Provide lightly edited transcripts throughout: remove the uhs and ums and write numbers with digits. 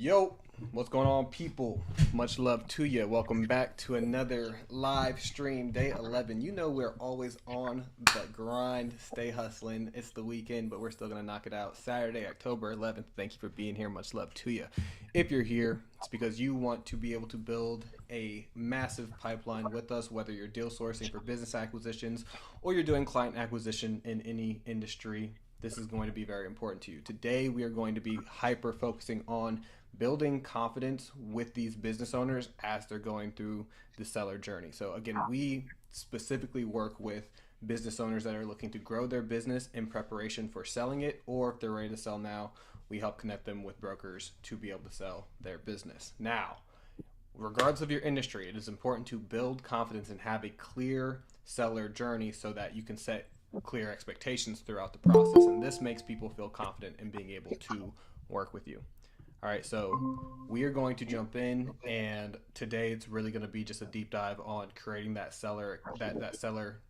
Yo, what's going on, people? Much love to you. Welcome back to another live stream, day 11. You know we're always on the grind, stay hustling. It's the weekend, but we're still going to knock it out. Saturday, October 11th. Thank you for being here. Much love to you. If you're here, it's because you want to be able to build a massive pipeline with us, whether you're deal sourcing for business acquisitions or you're doing client acquisition in any industry. This is going to be very important to you. Today, we are going to be hyper focusing on building confidence with these business owners as they're going through the seller journey. So again, we specifically work with business owners that are looking to grow their business in preparation for selling it, or if they're ready to sell now, we help connect them with brokers to be able to sell their business. Now, regardless of your industry, it is important to build confidence and have a clear seller journey so that you can set clear expectations throughout the process. And this makes people feel confident in being able to work with you. All right, so we are going to jump in, and today it's really going to be just a deep dive on creating that seller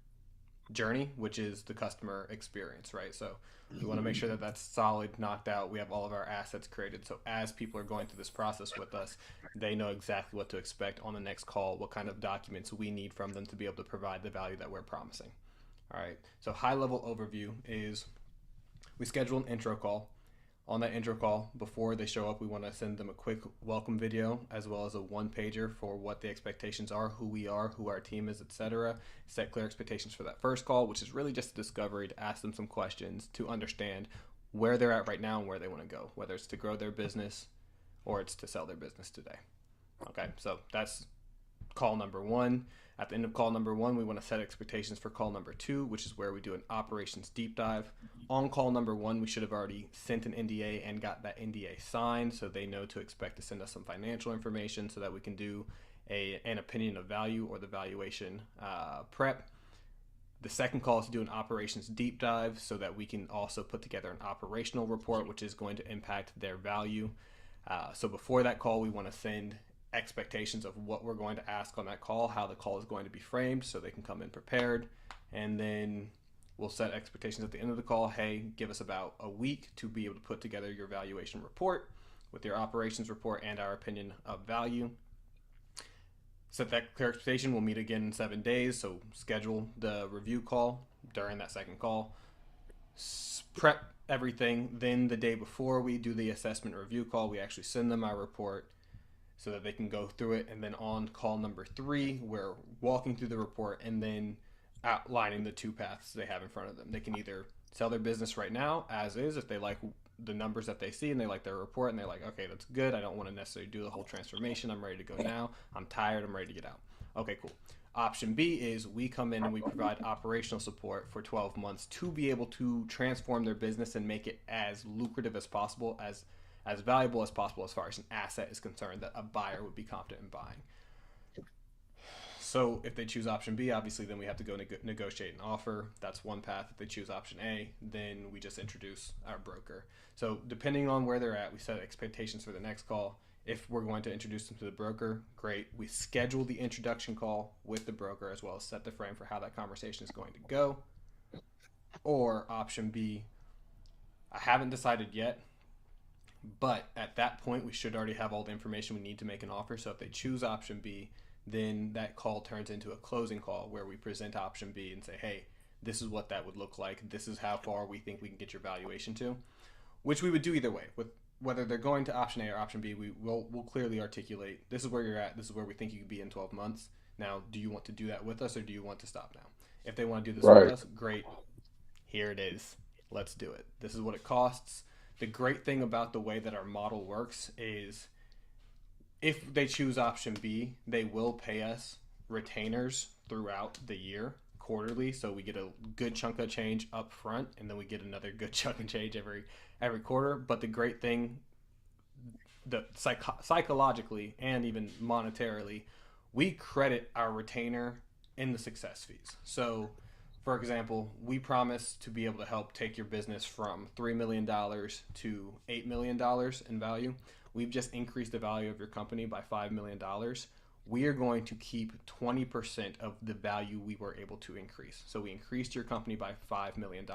journey, which is the customer experience, right? So we want to make sure that that's solid, knocked out. We have all of our assets created, so as people are going through this process with us, they know exactly what to expect on the next call, what kind of documents we need from them to be able to provide the value that we're promising. All right, so high level overview is we schedule an intro call. On that intro call, before they show up, we want to send them a quick welcome video as well as a one-pager for what the expectations are, who we are, who our team is, etc. Set clear expectations for that first call, which is really just a discovery to ask them some questions to understand where they're at right now and where they want to go, whether it's to grow their business or it's to sell their business today. Okay, so that's call number one. At the end of call number one, we want to set expectations for call number two, which is where we do an operations deep dive. On call number one, we should have already sent an NDA and got that NDA signed, so they know to expect to send us some financial information so that we can do an opinion of value or the valuation prep. The second call is to do an operations deep dive so that we can also put together an operational report, which is going to impact their value. So before that call, we want to send expectations of what we're going to ask on that call, how the call is going to be framed so they can come in prepared, and then we'll set expectations at the end of the call. Hey, give us about a week to be able to put together your valuation report with your operations report and our opinion of value. Set that clear expectation. We'll meet again in 7 days, so schedule the review call during that second call. Prep everything. Then the day before we do the assessment review call, we actually send them our report so that they can go through it. And then on call number three, we're walking through the report and then outlining the two paths they have in front of them. They can either sell their business right now as is if they like the numbers that they see and they like their report and they're like, okay, that's good. I don't want to necessarily do the whole transformation. I'm ready to go now. I'm tired. I'm ready to get out. Okay, cool. Option B is we come in and we provide operational support for 12 months to be able to transform their business and make it as lucrative as possible, as valuable as possible as far as an asset is concerned that a buyer would be confident in buying. So if they choose option B, obviously then we have to go negotiate an offer. That's one path. If they choose option A, then we just introduce our broker. So depending on where they're at, we set expectations for the next call. If we're going to introduce them to the broker, great. We schedule the introduction call with the broker as well as set the frame for how that conversation is going to go. Or option B, I haven't decided yet, but at that point, we should already have all the information we need to make an offer. So if they choose option B, then that call turns into a closing call where we present option B and say, hey, this is what that would look like. This is how far we think we can get your valuation to, which we would do either way. With whether they're going to option A or option B, we'll clearly articulate, this is where you're at. This is where we think you could be in 12 months. Now, do you want to do that with us or do you want to stop now? If they want to do this with us, great. Here it is. Let's do it. This is what it costs. The great thing about the way that our model works is if they choose option B, they will pay us retainers throughout the year quarterly. So we get a good chunk of change up front and then we get another good chunk of change every quarter. But the great thing, psychologically and even monetarily, we credit our retainer in the success fees. So for example, we promise to be able to help take your business from $3 million to $8 million in value. We've just increased the value of your company by $5 million. We are going to keep 20% of the value we were able to increase. So we increased your company by $5 million.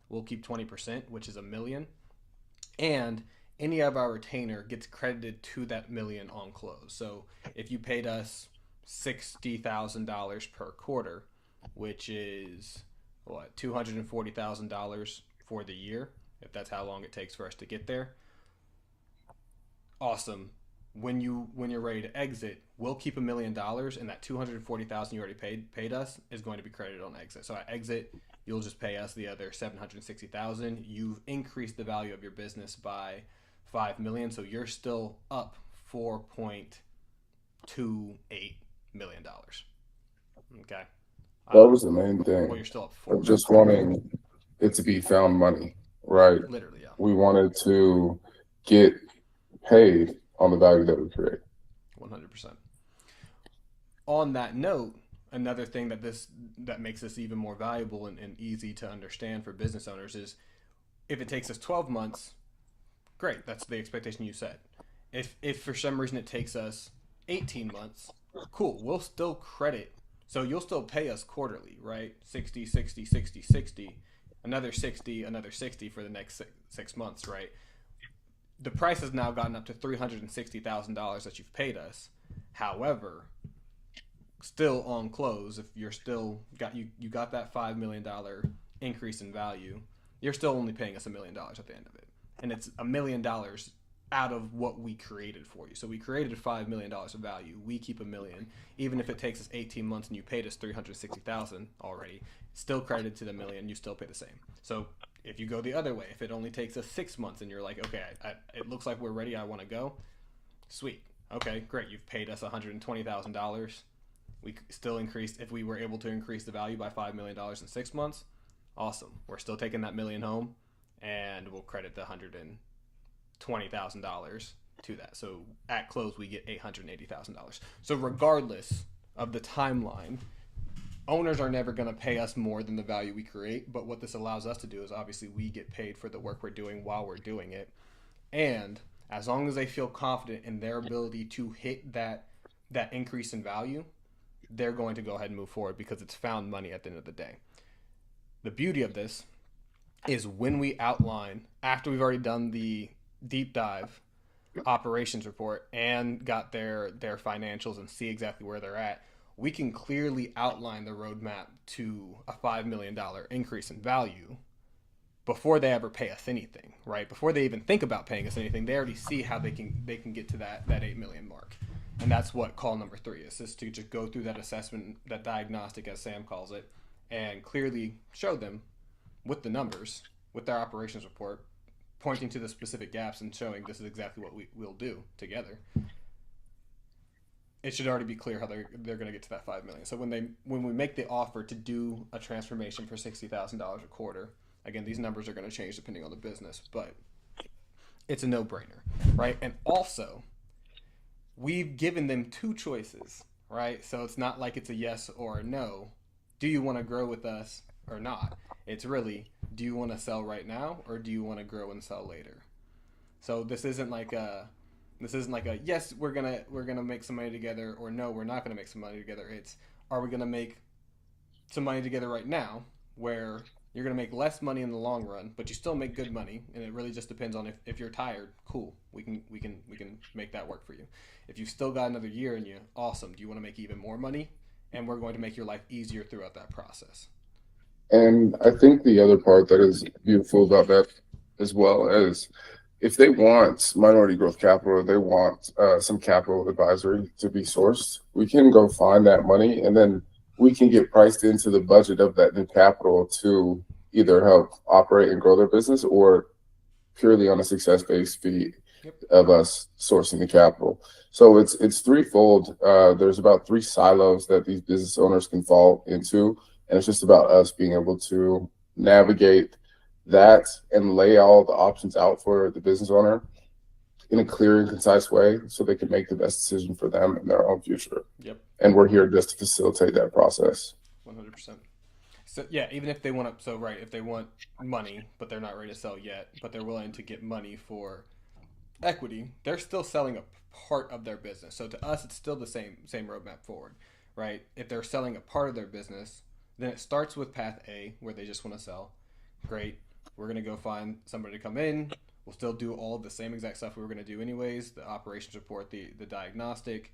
We'll keep 20%, which is $1 million. And any of our retainer gets credited to that million on close. So if you paid us $60,000 per quarter, which is what, $240,000 for the year, if that's how long it takes for us to get there. Awesome. When you're ready to exit, we'll keep $1 million, and that 240,000 you already paid us is going to be credited on exit. So at exit, you'll just pay us the other 760,000. You've increased the value of your business by 5 million, so you're still up $4.28 million. Okay. That was the main Well, thing you're still up of four. just wanting it to be found money, right? Literally, yeah. We wanted to get paid on the value that we create. 100%. On that note, another thing that makes this even more valuable and easy to understand for business owners is if it takes us 12 months, great, that's the expectation you set. If for some reason it takes us 18 months, cool, we'll still credit. So you'll still pay us quarterly, right? 60, 60, 60, 60, another 60, another 60 for the next 6 months, right? The price has now gotten up to $360,000 that you've paid us. However, still on close, if you're still you got that $5 million increase in value, you're still only paying us $1 million at the end of it, and it's $1 million out of what we created for you. So we created $5 million of value. We keep $1 million, even if it takes us 18 months and you paid us 360,000 already, still credited to the $1 million. You still pay the same. So if you go the other way, if it only takes us 6 months and you're like, okay, it looks like we're ready, I want to go. Sweet. Okay, great. You've paid us $120,000. We still increased, if we were able to increase the value by $5 million in 6 months, awesome. We're still taking that million home, and we'll credit the $120,000 to that. So at close, we get $880,000. So regardless of the timeline, owners are never going to pay us more than the value we create. But what this allows us to do is obviously we get paid for the work we're doing while we're doing it. And as long as they feel confident in their ability to hit that increase in value, they're going to go ahead and move forward because it's found money at the end of the day. The beauty of this is when we outline, after we've already done the deep dive operations report and got their financials and see exactly where they're at, we can clearly outline the roadmap to a $5 million increase in value before they ever pay us anything, right? Before they even think about paying us anything, they already see how they can get to that 8 million mark. And that's what call number 3 is to just go through that assessment, that diagnostic, as Sam calls it, and clearly show them with the numbers, with their operations report, pointing to the specific gaps and showing this is exactly what we'll do together. It should already be clear how they're going to get to that 5 million. So when we make the offer to do a transformation for $60,000 a quarter, again, these numbers are going to change depending on the business, but it's a no-brainer, right? And also, we've given them 2 choices, right? So it's not like it's a yes or a no. Do you want to grow with us or not? It's really, do you want to sell right now or do you want to grow and sell later? So this isn't like a yes, we're gonna make some money together, or no, we're not gonna make some money together. It's, are we gonna make some money together right now, where you're going to make less money in the long run, but you still make good money, and it really just depends on if you're tired. Cool, we can make that work for you. If you've still got another year in you, awesome. Do you want to make even more money? And we're going to make your life easier throughout that process. And I think the other part that is beautiful about that as well is if they want minority growth capital or they want some capital advisory to be sourced, we can go find that money and then we can get priced into the budget of that new capital to either help operate and grow their business or purely on a success-based fee Yep. of us sourcing the capital. So it's threefold. There's about 3 silos that these business owners can fall into, and it's just about us being able to navigate that and lay all the options out for the business owner in a clear and concise way so they can make the best decision for them and their own future. Yep. And we're here just to facilitate that process. 100%. So yeah, even if they want to, so right, if they want money but they're not ready to sell yet, but they're willing to get money for equity, they're still selling a part of their business. So to us, it's still the same roadmap forward, right? If they're selling a part of their business, then it starts with path A, where they just want to sell. Great. We're going to go find somebody to come in. We'll still do all the same exact stuff we were going to do anyways, the operations report, the diagnostic.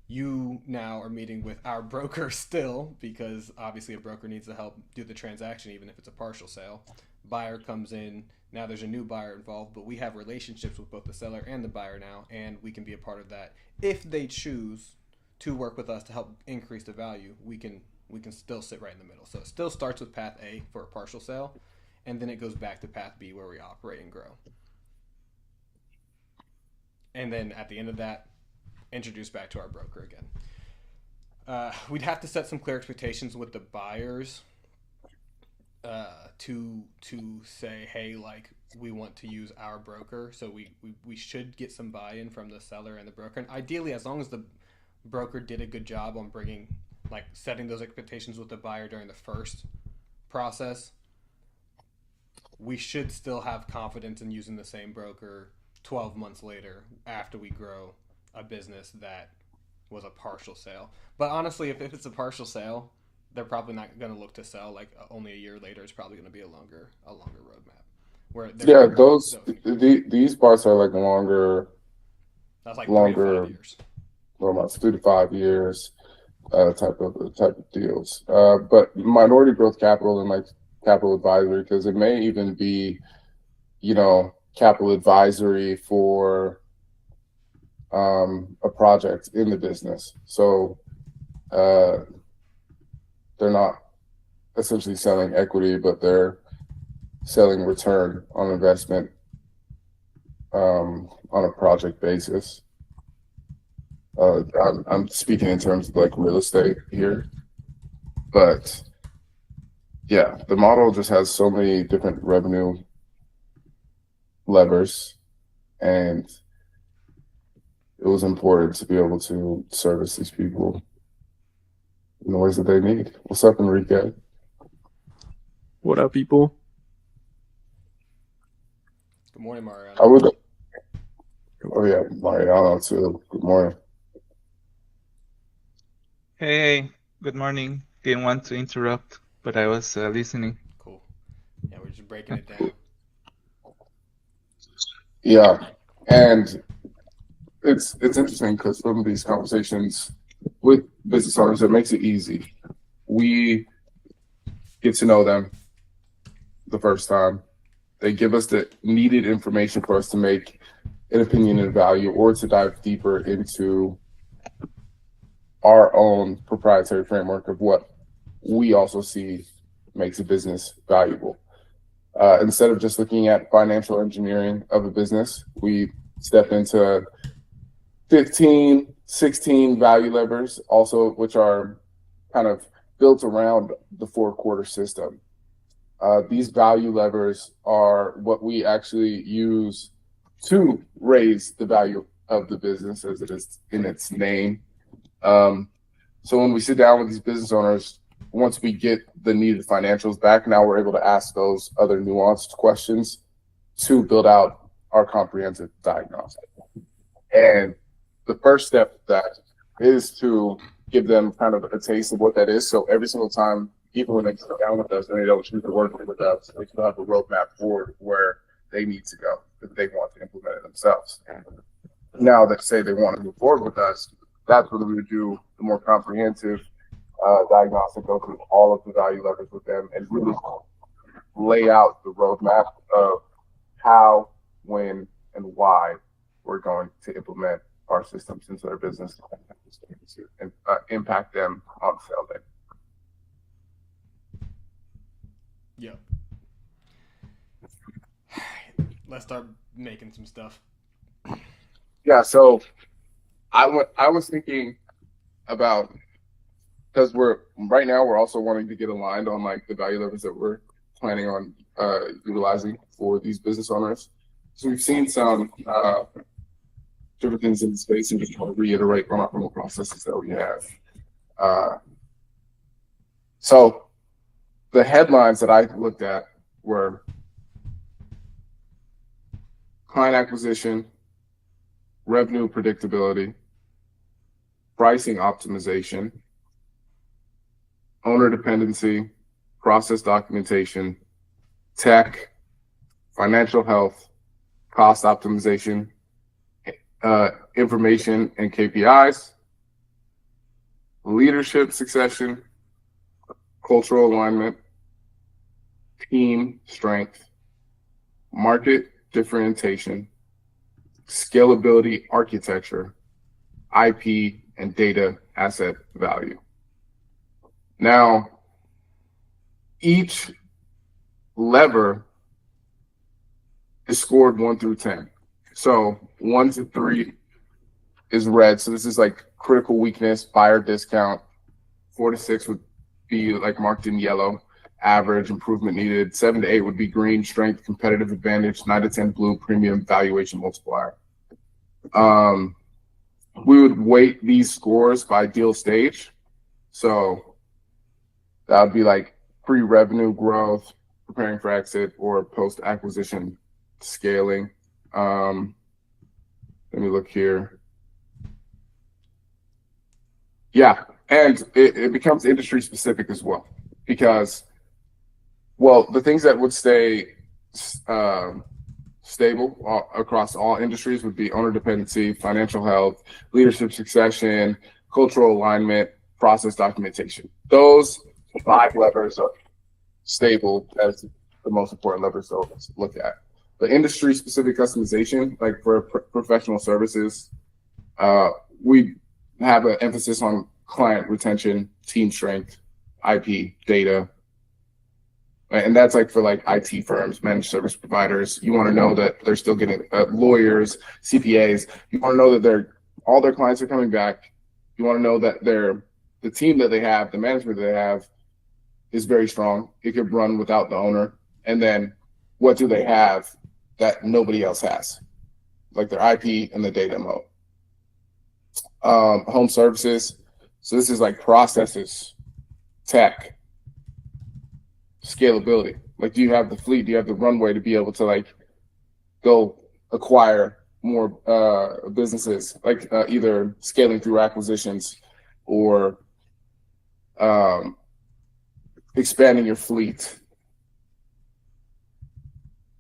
You now are meeting with our broker still, because obviously a broker needs to help do the transaction even if it's a partial sale. Buyer comes in, now there's a new buyer involved, but we have relationships with both the seller and the buyer now, and we can be a part of that. If they choose to work with us to help increase the value, we can still sit right in the middle. So it still starts with path A for a partial sale, and then it goes back to path B where we operate and grow. And then at the end of that, introduce back to our broker again. We'd have to set some clear expectations with the buyers to say, hey, like, we want to use our broker. So we should get some buy-in from the seller and the broker. And ideally, as long as the broker did a good job on setting those expectations with the buyer during the first process, we should still have confidence in using the same broker 12 months later after we grow a business that was a partial sale. But honestly, if it's a partial sale, they're probably not going to look to sell like only a year later. It's probably going to be a longer roadmap. Where these parts are like longer. That's like 3 to 5 years. Roadmaps, 3 to 5 years, type of deals. But minority growth capital and like capital advisory, because it may even be, capital advisory for a project in the business. So they're not essentially selling equity, but they're selling return on investment on a project basis. I'm speaking in terms of like real estate here, but yeah, the model just has so many different revenue levers, and it was important to be able to service these people in the ways that they need. What's up, Enrique? What up, people? Good morning, Mariano. Oh yeah, Mariano too. Good morning. Hey, good morning. Didn't want to interrupt, but I was listening. Cool. Yeah, we're just breaking it down. Yeah, and it's interesting because from these conversations with business owners, it makes it easy. We get to know them the first time. They give us the needed information for us to make an opinion and value, or to dive deeper into our own proprietary framework of what we also see makes a business valuable. Instead of just looking at financial engineering of a business, we step into 15, 16 value levers, also which are kind of built around the 4-quarter system. These value levers are what we actually use to raise the value of the business, as it is in its name. So when we sit down with these business owners, once we get the needed financials back, now we're able to ask those other nuanced questions to build out our comprehensive diagnostic. And the first step of that is to give them kind of a taste of what that is. So every single time, even when they sit down with us and they don't choose to work with us, they still have a roadmap forward where they need to go, if they want to implement it themselves. Now that say they want to move forward with us, that's where we would do the more comprehensive diagnostic, go through all of the value levers with them and really lay out the roadmap of how, when, and why we're going to implement our systems into their business and impact them on sale day. Yep. Let's start making some stuff. Yeah, so I was thinking about, because we're also wanting to get aligned on like the value levers that we're planning on utilizing for these business owners. So we've seen some different things in the space, and just want to reiterate on our normal processes that we have. So the headlines that I looked at were client acquisition, revenue predictability, pricing optimization, owner dependency, process documentation, tech, financial health, cost optimization, information and KPIs, leadership succession, cultural alignment, team strength, market differentiation, scalability architecture, IP and data asset value. Now, each lever is scored 1 through 10. So 1 to 3 is red. So this is like critical weakness, buyer discount. 4 to 6 would be like marked in yellow, average, improvement needed. 7 to 8 would be green, strength, competitive advantage. 9 to 10, blue, premium, valuation multiplier. We would weight these scores by deal stage. So that would be like pre-revenue growth, preparing for exit, or post-acquisition scaling. Let me look here. Yeah, and it becomes industry specific as well, because, well, the things that would stay stable across all industries would be owner dependency, financial health, leadership succession, cultural alignment, process documentation. Those 5 levers are stable as the most important levers to look at. The industry specific customization, like for professional services, we have an emphasis on client retention, team strength, IP, data. And that's like for like IT firms, managed service providers. You want to know that they're still getting lawyers, CPAs. You want to know that all their clients are coming back. You want to know that the team that they have, the management that they have, is very strong. It could run without the owner. And then what do they have that nobody else has? Like their IP and the data mode. Home services. So this is like processes, tech, scalability. Like, do you have the fleet? Do you have the runway to be able to like go acquire more businesses, like either scaling through acquisitions or expanding your fleet,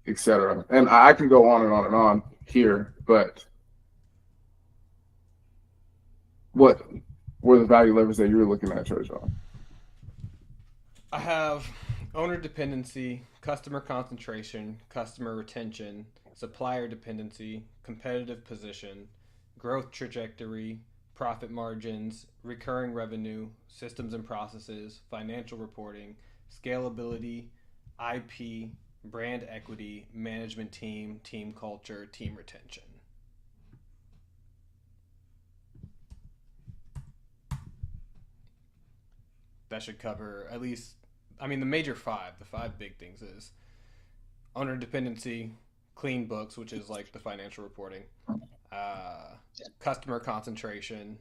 etc. And I can go on and on and on here, but what were the value levers that you were looking at, Trojan? I have owner dependency, customer concentration, customer retention, supplier dependency, competitive position, growth trajectory, profit margins, recurring revenue, systems and processes, financial reporting, scalability, IP, brand equity, management team, team culture, team retention. That should cover at least, I mean, the major 5, the 5 big things is owner dependency, clean books, which is like the financial reporting, customer concentration.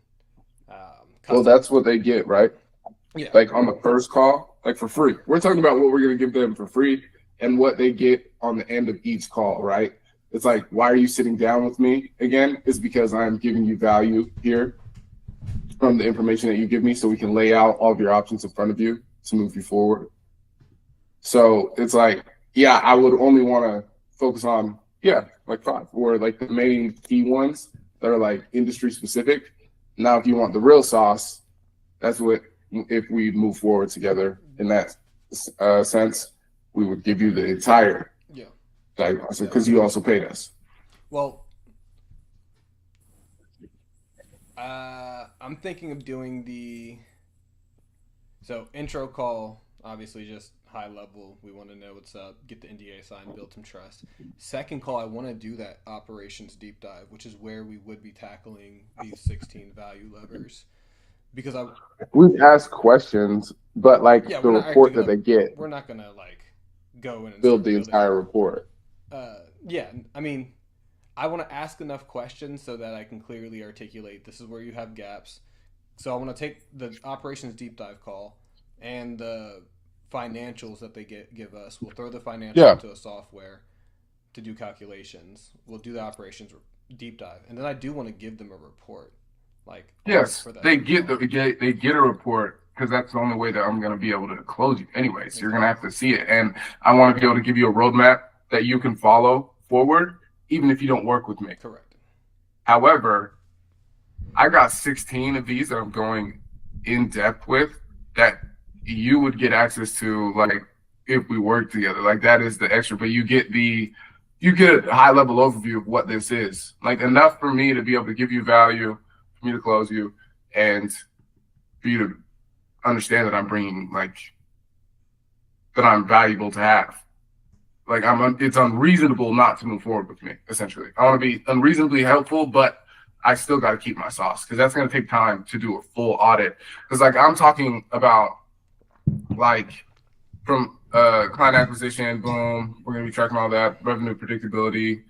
Well, that's what they get, right? Yeah. Like on the first call, like for free. We're talking about what we're going to give them for free and what they get on the end of each call, right? It's like, why are you sitting down with me again? It's because I'm giving you value here from the information that you give me, so we can lay out all of your options in front of you to move you forward. So it's like, yeah, I would only want to focus on, like 5 or like the main key ones that are like industry specific. Now, if you want the real sauce, that's what, if we move forward together in that sense, we would give you the entire diagnosis, because you also paid us. Well, I'm thinking of doing so intro call, obviously just high level. We want to know what's up, get the NDA signed, build some trust. Second call, I want to do that operations deep dive, which is where we would be tackling these 16 value levers. Because we've asked questions, but like the report that they get, we're not gonna like go in and build the entire report. I mean, I want to ask enough questions so that I can clearly articulate this is where you have gaps. So I want to take the operations deep dive call and the financials that they give us. We'll throw the financials into a software to do calculations. We'll do the operations deep dive, and then I do want to give them a report. Like, yes, they get a report, because that's the only way that I'm going to be able to close you anyways. You're going to have to see it, and I want to be able to give you a roadmap that you can follow forward even if you don't work with me. Correct. However, I got 16 of these that I'm going in depth with that you would get access to, like, if we work together. Like, that is the extra, but you get a high level overview of what this is. Like, enough for me to be able to give you value, for me to close you, and for you to understand that I'm bringing, like, that I'm valuable to have. Like, it's unreasonable not to move forward with me, essentially. I want to be unreasonably helpful, but I still got to keep my sauce, because that's going to take time to do a full audit. Because, like, I'm talking about, like, from client acquisition, boom, we're going to be tracking all that, revenue predictability,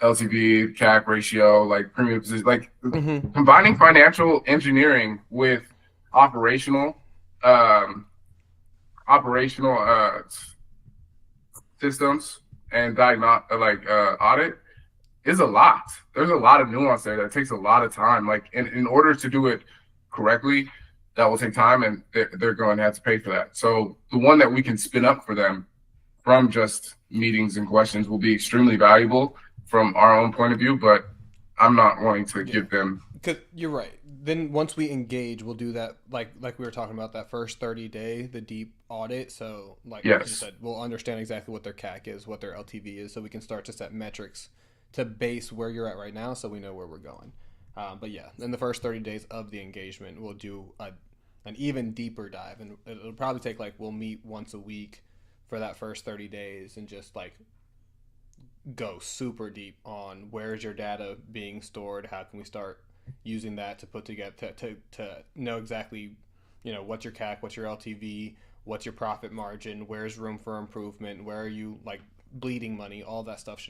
LTV, CAC ratio, like premium position, like combining financial engineering with operational systems and audit is a lot. There's a lot of nuance there that takes a lot of time. Like, in order to do it correctly, that will take time, and they're going to have to pay for that. So the one that we can spin up for them from just meetings and questions will be extremely valuable from our own point of view, but I'm not wanting to give them. Because you're right. Then once we engage, we'll do that, like we were talking about, that first 30-day, the deep audit. So like you said, we'll understand exactly what their CAC is, what their LTV is, so we can start to set metrics to base where you're at right now, so we know where we're going. But yeah, in the first 30 days of the engagement, we'll do an even deeper dive, and it'll probably take, like, we'll meet once a week for that first 30 days and just, like, go super deep on where's your data being stored, how can we start using that to put together to know exactly, what's your CAC, what's your LTV, what's your profit margin, where's room for improvement, where are you, like, bleeding money. All that stuff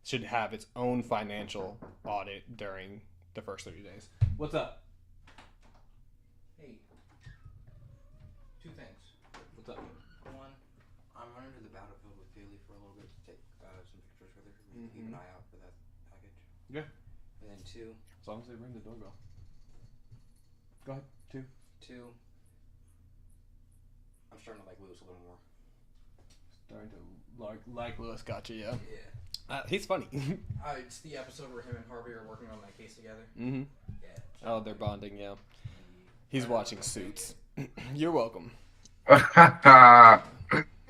should have its own financial audit during the first 30 days. What's up? Hey. Two things. What's up? One, I'm running to the battlefield with Bailey for a little bit to take some pictures with her. Keep an eye out for that package. Yeah. And then two. As long as they ring the doorbell. Go ahead. Two. I'm starting to like Lewis a little more. Starting to like Lewis. Gotcha. Yeah. Yeah. He's funny. It's the episode where him and Harvey are working on that case together. Mm-hmm. Yeah. Oh, they're bonding. Yeah. He's watching Suits. You're welcome.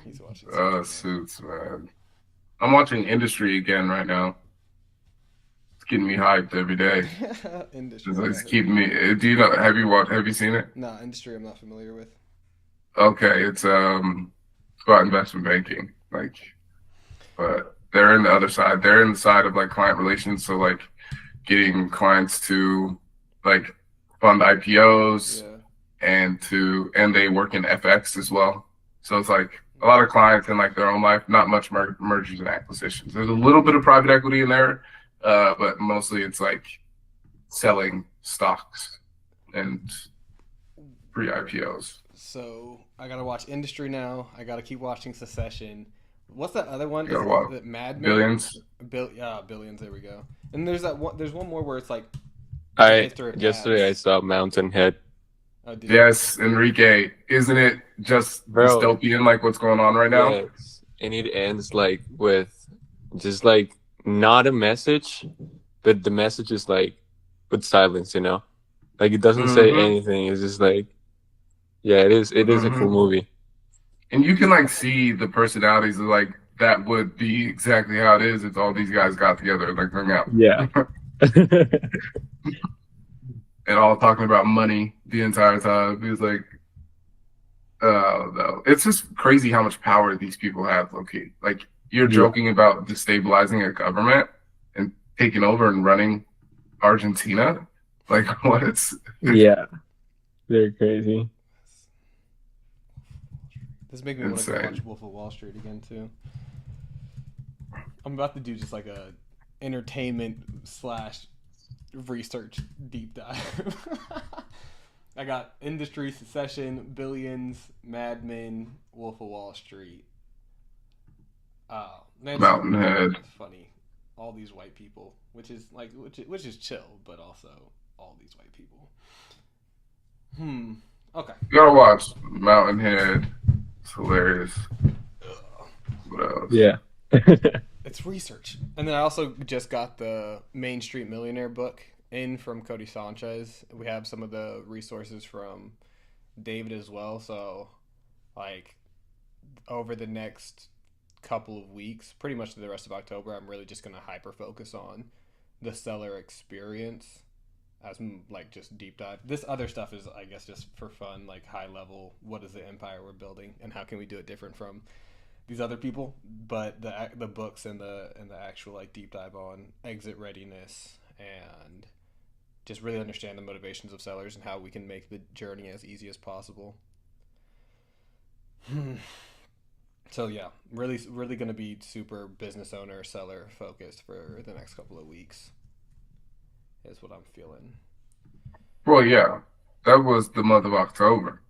He's watching Suits, man. I'm watching Industry again right now. It's getting me hyped every day. Industry. It's keeping me. Do you know? Have you seen it? No, Industry. I'm not familiar with. Okay, it's about investment banking, like, but they're in the other side. They're in the side of, like, client relations, so, like, getting clients to, like, fund IPOs. Yeah. And they work in FX as well. So it's like a lot of clients in, like, their own life, not much mergers and acquisitions. There's a little bit of private equity in there, but mostly it's like selling stocks and pre-IPOs. So I gotta watch Industry now. I gotta keep watching Succession. What's that other one? Is Mad Men? Billions. Billions. There we go. And there's that one. There's one more where it's like. Yesterday I saw Mountain Head. Oh, Yes, Enrique. Isn't it just dystopian, like what's going on right now? Yes. And it ends like with just like not a message, but the message is like with silence, Like it doesn't say anything. It's just like, yeah, it is a cool movie. And you can, like, see the personalities of, like, that would be exactly how it is if all these guys got together and, like, hung out. Yeah. And all talking about money the entire time. He was like, oh, no. It's just crazy how much power these people have, low-key. Like, you're joking about destabilizing a government and taking over and running Argentina? Like, what? Yeah. They're crazy. This makes me want to go watch Wolf of Wall Street again, too. I'm about to do just like a entertainment / research deep dive. I got Industry, Succession, Billions, Mad Men, Wolf of Wall Street. Mountain Head. Funny. All these white people, which is chill, but also all these white people. Okay. You gotta watch Mountain Head. It's hilarious. What else? Yeah. It's research. And then I also just got the Main Street Millionaire book in from Cody Sanchez. We have some of the resources from David as well. So, like, over the next couple of weeks, pretty much the rest of October, I'm really just going to hyper focus on the seller experience as like just deep dive. This other stuff is, I guess, just for fun, like high level. What is the empire we're building, and how can we do it different from these other people? But the books and the actual like deep dive on exit readiness and just really understand the motivations of sellers and how we can make the journey as easy as possible. So yeah, really going to be super business owner seller focused for the next couple of weeks. Is what I'm feeling. Well, yeah, that was the month of October.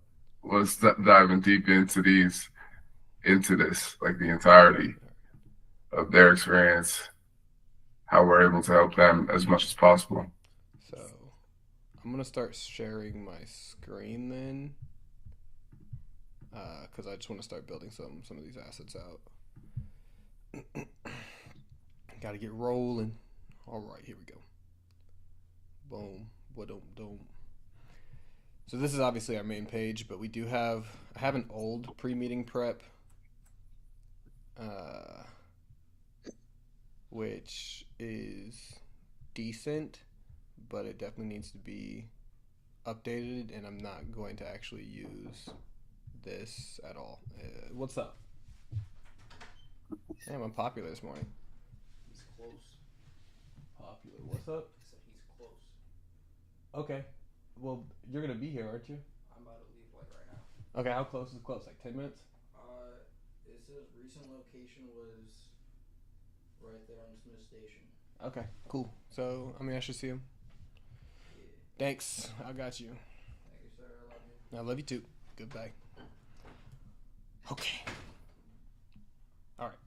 Was diving deep into this, like the entirety of their experience, how we're able to help them as much as possible. So I'm gonna start sharing my screen then, because I just want to start building some of these assets out. Got to get rolling. All right, here we go. Boom. Boom. So this is obviously our main page, but we do I have an old pre-meeting prep, which is decent, but it definitely needs to be updated, and I'm not going to actually use this at all. What's up? Damn, I'm popular this morning. He's close. Popular. What's up? I said he's close. Okay. Well, you're gonna be here, aren't you? I'm about to leave like right now. Okay. How close is close? Like 10 minutes? It says recent location was right there on Smith Station. Okay. Cool. So I should see him. Yeah. Thanks. I got you. Thank you, sir. I love you. I love you too. Goodbye. Okay. All right.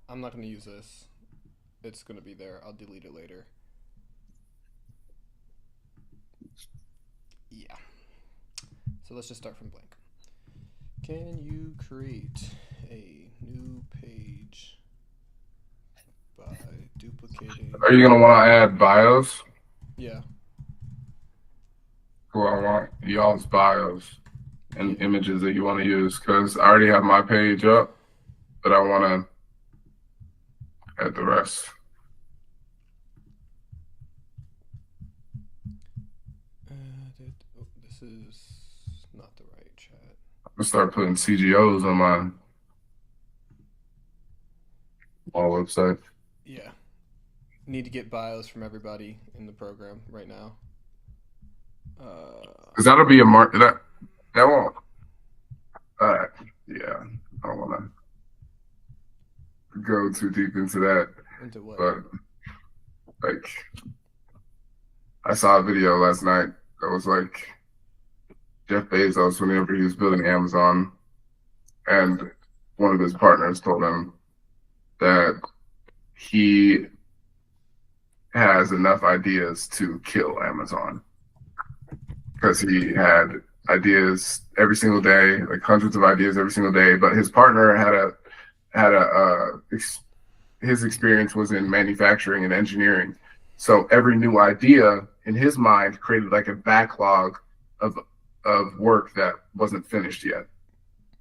I'm not gonna use this. It's gonna be there. I'll delete it later. Yeah. So let's just start from blank. Can you create a new page by duplicating? Are you gonna want to add bios? Yeah. Well, I want y'all's bios and images that you want to use because I already have my page up, but I want to add the rest. This is not the right chat. I'm gonna start putting CGOs on my website. Yeah. Need to get bios from everybody in the program right now. Because that'll be a mark that won't. Yeah, I don't want to go too deep into that. Into what? But like, I saw a video last night that was like Jeff Bezos whenever he was building Amazon, and one of his partners told him that he has enough ideas to kill Amazon because he had ideas every single day, like hundreds of ideas every single day. But his partner his experience was in manufacturing and engineering. So every new idea in his mind created like a backlog of work that wasn't finished yet.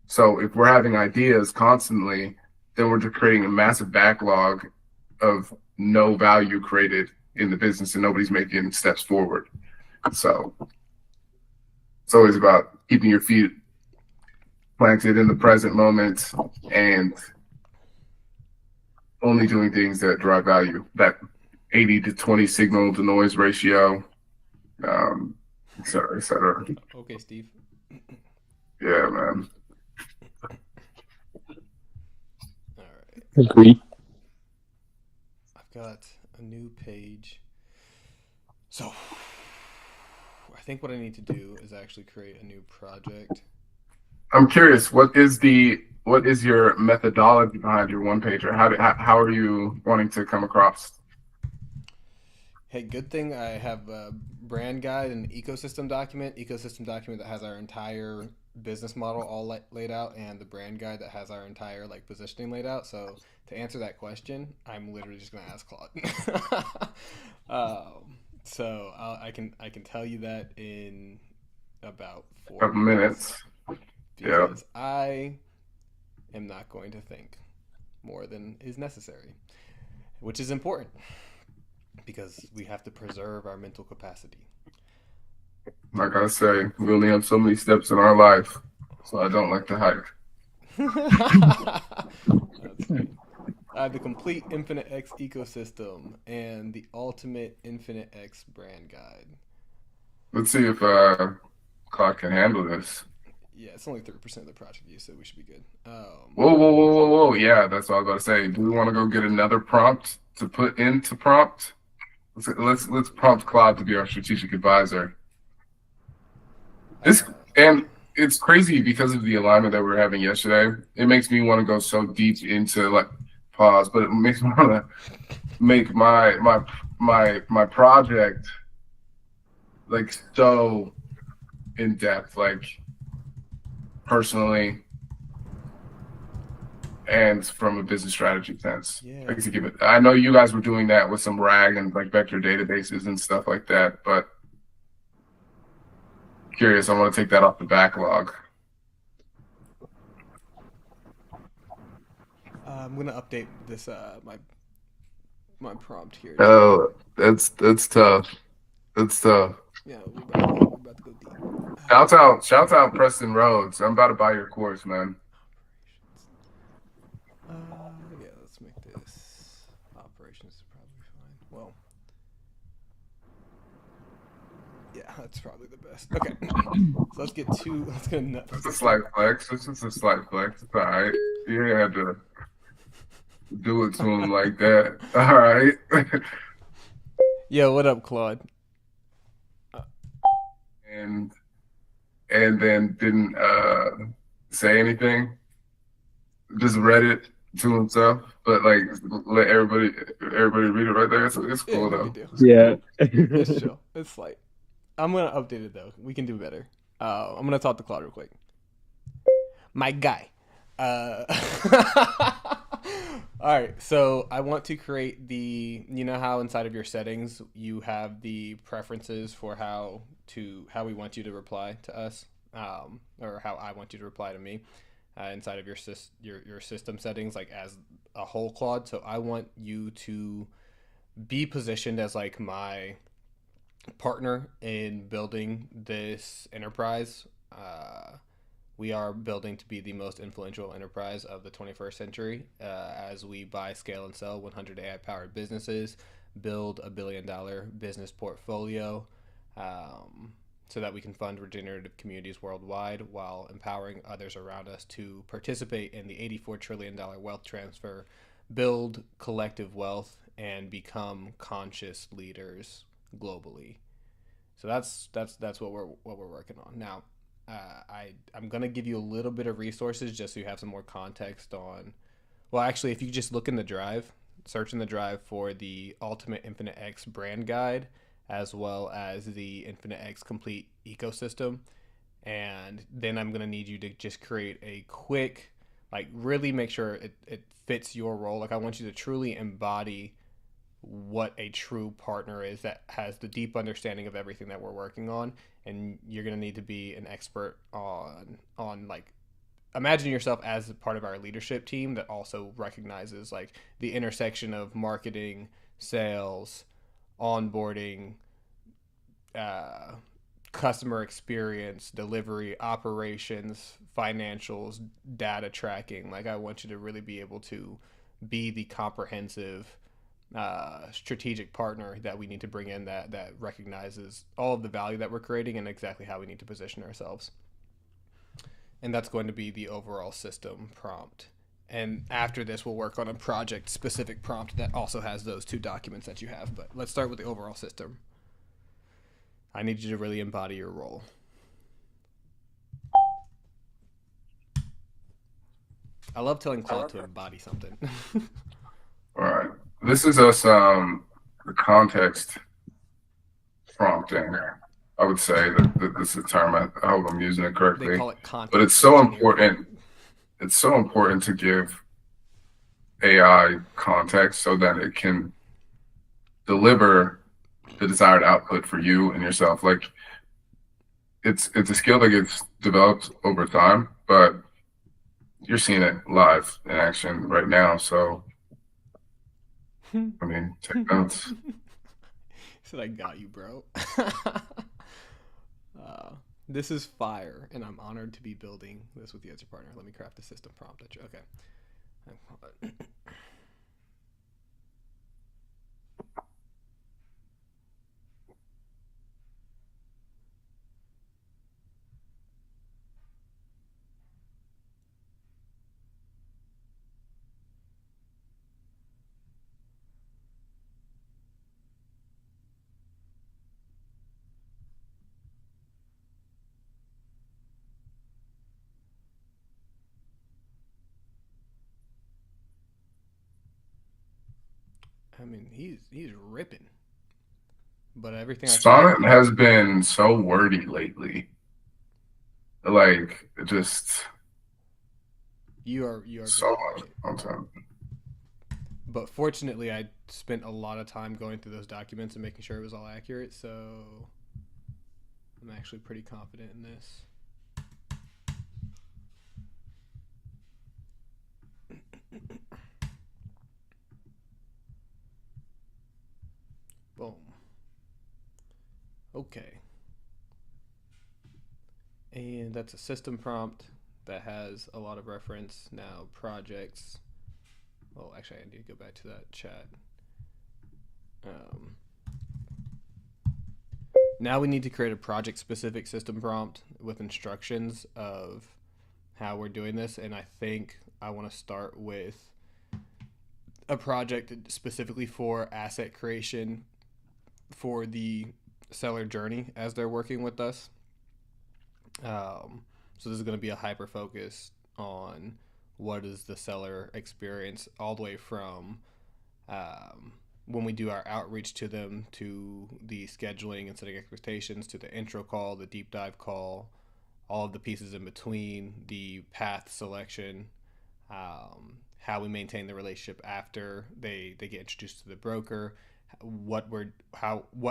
So if we're having ideas constantly, then we're just creating a massive backlog of no value created in the business and nobody's making steps forward. So it's always about keeping your feet planted in the present moment and only doing things that drive value. That 80 to 20 signal to noise ratio, et cetera, et cetera. Okay, Steve. Yeah, man. All right. Agree. I've got a new page. So I think what I need to do is actually create a new project. I'm curious, what is your methodology behind your one pager? How are you wanting to come across? Hey, good thing I have a brand guide and ecosystem document that has our entire business model all laid out and the brand guide that has our entire like positioning laid out. So to answer that question, I'm literally just gonna ask Claude. So I can tell you that in about 4 Couple minutes minutes. Yeah. because I am not going to think more than is necessary, which is important because we have to preserve our mental capacity. Like I say, we only have so many steps in our life, so I don't like to hike. That's funny. I have the complete Infinite X ecosystem and the ultimate Infinite X brand guide. Let's see if Claude can handle this. Yeah, it's only 3% of the project use, so we should be good. Whoa. Yeah, that's what I was about to say. Do we want to go get another prompt to put into prompt? Let's prompt Claude to be our strategic advisor. And it's crazy because of the alignment that we were having yesterday. It makes me want to go so deep into like pause, but it makes me want to make my project like so in depth, like personally and from a business strategy sense. Yeah. Like to give it. I know you guys were doing that with some RAG and like vector databases and stuff like that, but curious, I want to take that off the backlog. I'm gonna update this my prompt here. Oh, that's tough. That's tough. Yeah, we're about to go deep. Shout out Preston Rhodes. I'm about to buy your course, man. Yeah, let's make this operations is probably fine. Well, yeah, that's probably the best. Okay, so let's get nuts. It's a slight flex. This is a slight flex. It's all right. You ain't had to do it to him like that. All right. Yo, what up, Claude? And then didn't say anything. Just read it to himself, but like let everybody read it right there. It's cool though. Yeah. It's chill. It's light. I'm gonna update it though. We can do better. I'm gonna talk to Claude real quick. My guy. All right. So I want to create you know how inside of your settings you have the preferences for how we want you to reply to us, or how I want you to reply to me, inside of your system settings, like as a whole, Claude. So I want you to be positioned as like my partner in building this enterprise. We are building to be the most influential enterprise of the 21st century, as we buy, scale, and sell 100 AI-powered businesses, build $1 billion business portfolio, so that we can fund regenerative communities worldwide while empowering others around us to participate in the $84 trillion wealth transfer, build collective wealth, and become conscious leaders globally. So that's what we're working on now. I'm gonna give you a little bit of resources just so you have some more context on. Well, actually, if you just look in the drive, search in the drive for the Ultimate Infinite X brand guide, as well as the Infinite X complete ecosystem, and then I'm gonna need you to just create a quick, like really make sure it fits your role. Like I want you to truly embody what a true partner is that has the deep understanding of everything that we're working on, and you're going to need to be an expert on like imagine yourself as a part of our leadership team that also recognizes like the intersection of marketing, sales, onboarding, customer experience, delivery, operations, financials, data tracking. Like I want you to really be able to be the comprehensive strategic partner that we need to bring in that recognizes all of the value that we're creating and exactly how we need to position ourselves. And that's going to be the overall system prompt. And after this, we'll work on a project specific prompt that also has those two documents that you have. But let's start with the overall system. I need you to really embody your role. I love telling Claude to embody something. All right. This is us the context prompting. I would say that this is the term. I hope I'm using it They correctly. call it content But it's so engineering. important. It's so important to give AI context so that it can deliver the desired output for you and yourself. Like it's a skill that gets developed over time, but you're seeing it live in action right now. So I mean, take notes. He said, "I got you, bro." This is fire, and I'm honored to be building this with you as your partner. Let me craft a system prompt. Okay. I mean, he's ripping. But everything I said, Sonnet has been so wordy lately. Like just you are so very much right. content. But fortunately, I spent a lot of time going through those documents and making sure it was all accurate. So I'm actually pretty confident in this. Boom. Okay. And that's a system prompt that has a lot of reference. Now projects. Well, actually, I need to go back to that chat. Now we need to create a project-specific system prompt with instructions of how we're doing this. And I think I want to start with a project specifically for asset creation for the seller journey as they're working with us. So this is going to be a hyper focus on what is the seller experience all the way from when we do our outreach to them, to the scheduling and setting expectations, to the intro call, the deep dive call, all of the pieces in between, the path selection, how we maintain the relationship after they get introduced to the broker, what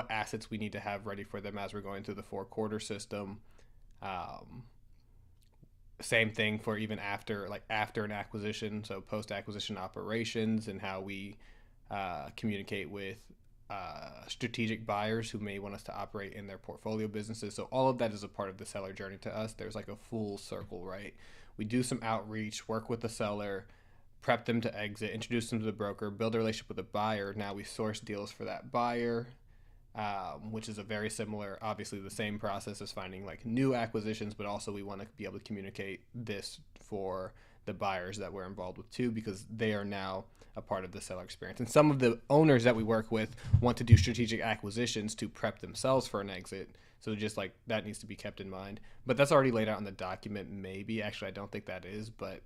assets we need to have ready for them as we're going through the 4-quarter system. Same thing for even after an acquisition, so post acquisition operations, and how we communicate with strategic buyers who may want us to operate in their portfolio businesses. So all of that is a part of the seller journey to us. There's like a full circle, right? We do some outreach, work with the seller, prep them to exit, introduce them to the broker, build a relationship with the buyer. Now we source deals for that buyer, which is a very similar, obviously the same process as finding like new acquisitions, but also we want to be able to communicate this for the buyers that we're involved with too, because they are now a part of the seller experience. And some of the owners that we work with want to do strategic acquisitions to prep themselves for an exit. So just like that needs to be kept in mind. But that's already laid out in the document, maybe. Actually, I don't think that is, but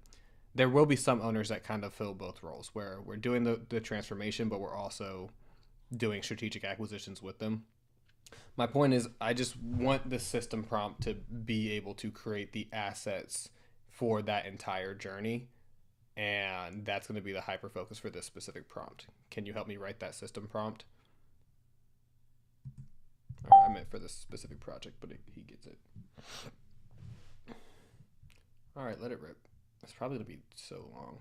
there will be some owners that kind of fill both roles, where we're doing the transformation, but we're also doing strategic acquisitions with them. My point is, I just want the system prompt to be able to create the assets for that entire journey. And that's going to be the hyper focus for this specific prompt. Can you help me write that system prompt? I meant for this specific project, but he gets it. All right, let it rip. It's probably going to be so long.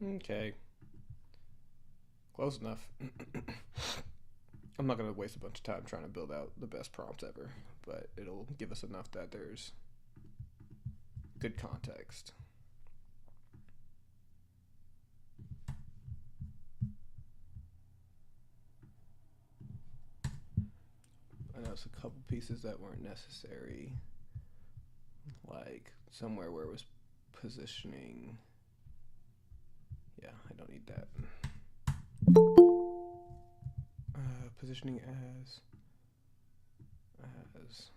Okay. Close enough. I'm not going to waste a bunch of time trying to build out the best prompts ever, but it'll give us enough that there's good context. I know it's a couple pieces that weren't necessary, like somewhere where it was positioning. Yeah, I don't need that. Positioning as partners.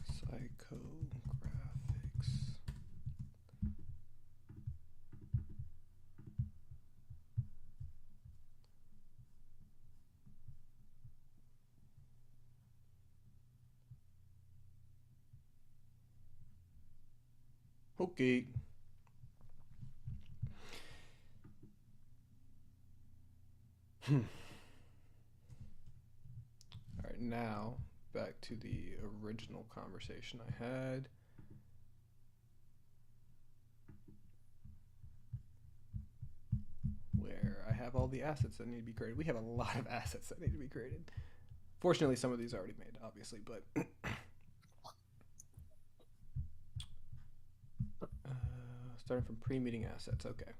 Psychographics. Okay. All right, now back to the original conversation I had. Where I have all the assets that need to be created. We have a lot of assets that need to be created. Fortunately, some of these are already made, obviously, but starting from pre-meeting assets. Okay.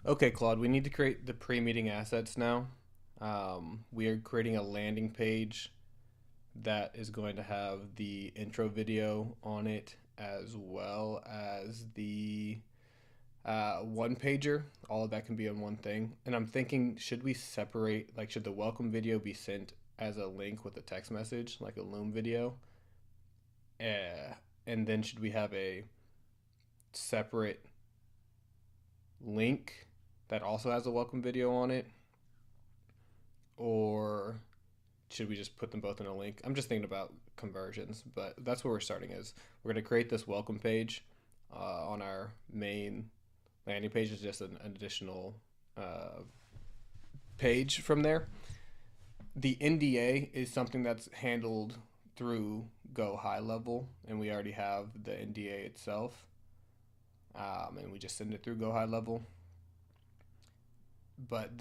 Okay, Claude, we need to create the pre-meeting assets now. We are creating a landing page that is going to have the intro video on it as well as the one pager. All of that can be on one thing. And I'm thinking, should we separate, like, should the welcome video be sent as a link with a text message, like a Loom video? And then should we have a separate link that also has a welcome video on it? Or should we just put them both in a link? I'm just thinking about conversions, but that's where we're starting is we're going to create this welcome page on our main landing page. Is just an additional page from there. The NDA is something that's handled through Go High Level, and we already have the NDA itself, and we just send it through Go High Level. But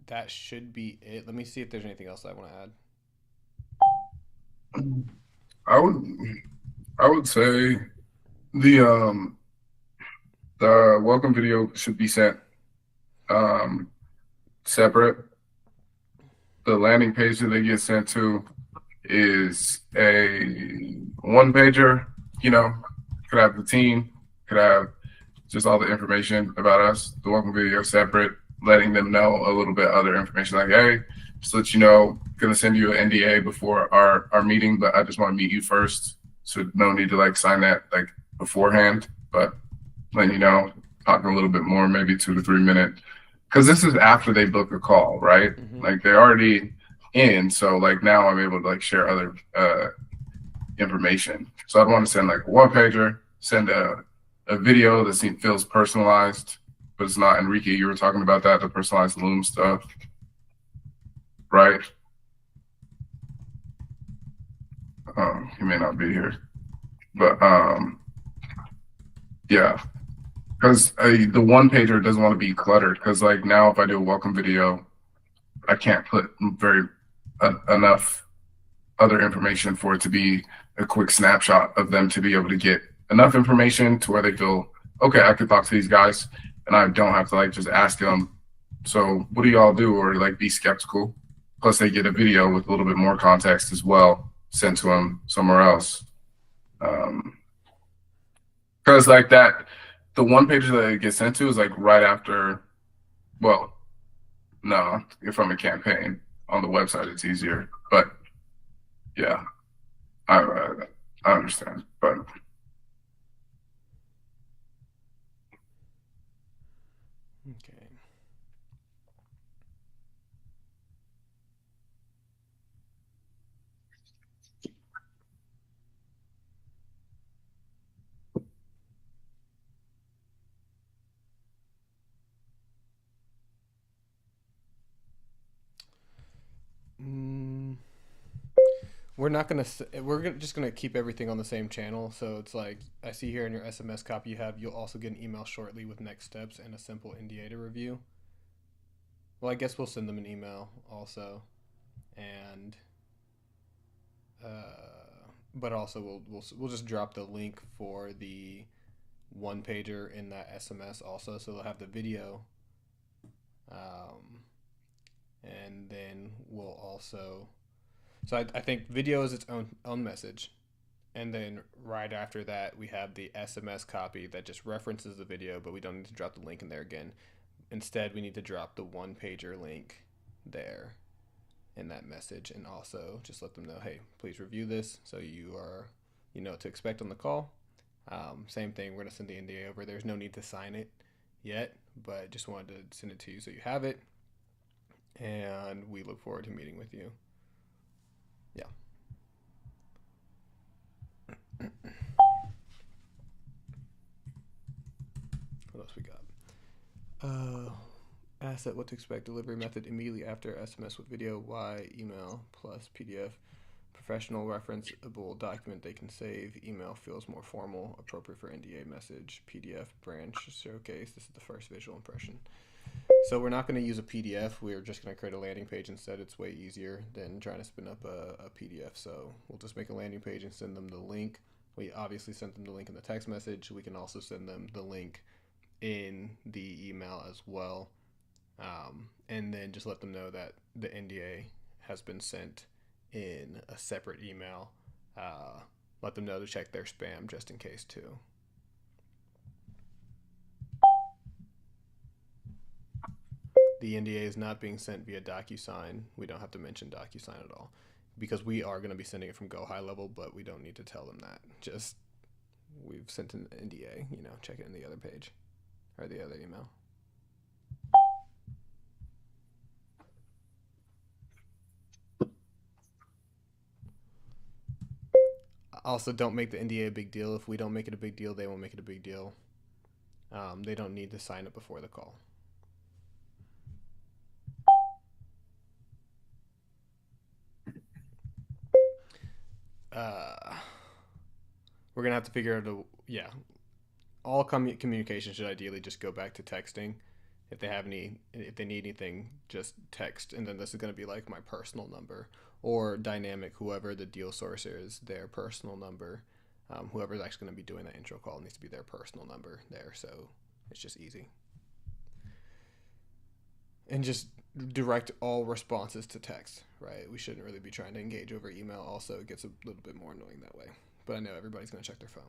that should be it. Let me see if there's anything else I want to add. I would say the welcome video should be sent separate. The landing page that they get sent to is a one pager. You know, could have the team, could have just all the information about us. The welcome video separate, letting them know a little bit other information, like, hey, just let you know, gonna send you an NDA before our meeting, but I just want to meet you first, so no need to like sign that like beforehand, but letting you know, talking a little bit more, maybe 2 to 3 minutes, because this is after they book a call, right? Mm-hmm. Like they're already in, so like now I'm able to like share other information. So I'd want to send like a one pager, send a video that feels personalized, but it's not. Enrique, you were talking about that, the personalized Loom stuff, right? He may not be here, but yeah, because the one pager doesn't want to be cluttered, because like now if I do a welcome video, I can't put enough other information for it to be a quick snapshot of them to be able to get enough information to where they feel, okay, I could talk to these guys and I don't have to like just ask them, so what do y'all do, or like be skeptical. Plus they get a video with a little bit more context as well sent to them somewhere else. Because like that, the one page that it gets sent to is like right after, well, No, from a campaign on the website, it's easier. But yeah, I understand. But Okay. Mm, we're not gonna. Just gonna keep everything on the same channel. So it's like I see here in your SMS copy you'll also get an email shortly with next steps and a simple NDA to review. Well, I guess we'll send them an email also, and but also we'll just drop the link for the one pager in that SMS also, so they'll have the video, um, and then we'll also. So I think video is its own message, and then right after that we have the SMS copy that just references the video, but we don't need to drop the link in there again. Instead, we need to drop the one pager link there in that message, and also just let them know, hey, please review this so you know what to expect on the call. Same thing, we're going to send the NDA over. There's no need to sign it yet, but just wanted to send it to you so you have it, and we look forward to meeting with you. Yeah. What else we got? Asset, what to expect, delivery method immediately after SMS with video, Y, email, plus PDF. Professional referenceable document they can save. Email feels more formal, appropriate for NDA message. PDF, branch, showcase. This is the first visual impression. So we're not going to use a PDF. We're just going to create a landing page instead. It's way easier than trying to spin up a PDF. So we'll just make a landing page and send them the link. We obviously sent them the link in the text message. We can also send them the link in the email as well. And then just let them know that the NDA has been sent in a separate email. Let them know to check their spam just in case too. The NDA is not being sent via DocuSign. We don't have to mention DocuSign at all because we are going to be sending it from Go High Level, but we don't need to tell them that. Just we've sent an NDA, check it in the other page or the other email. Also, don't make the NDA a big deal. If we don't make it a big deal, they won't make it a big deal. They don't need to sign it before the call. We're going to have to figure out all communication should ideally just go back to texting. If they need anything, just text. And then this is going to be like my personal number or dynamic, whoever the deal source is, their personal number. Whoever's actually going to be doing that intro call needs to be their personal number there. So it's just easy. And just direct all responses to text, right? We shouldn't really be trying to engage over email. Also, it gets a little bit more annoying that way. But I know everybody's going to check their phone.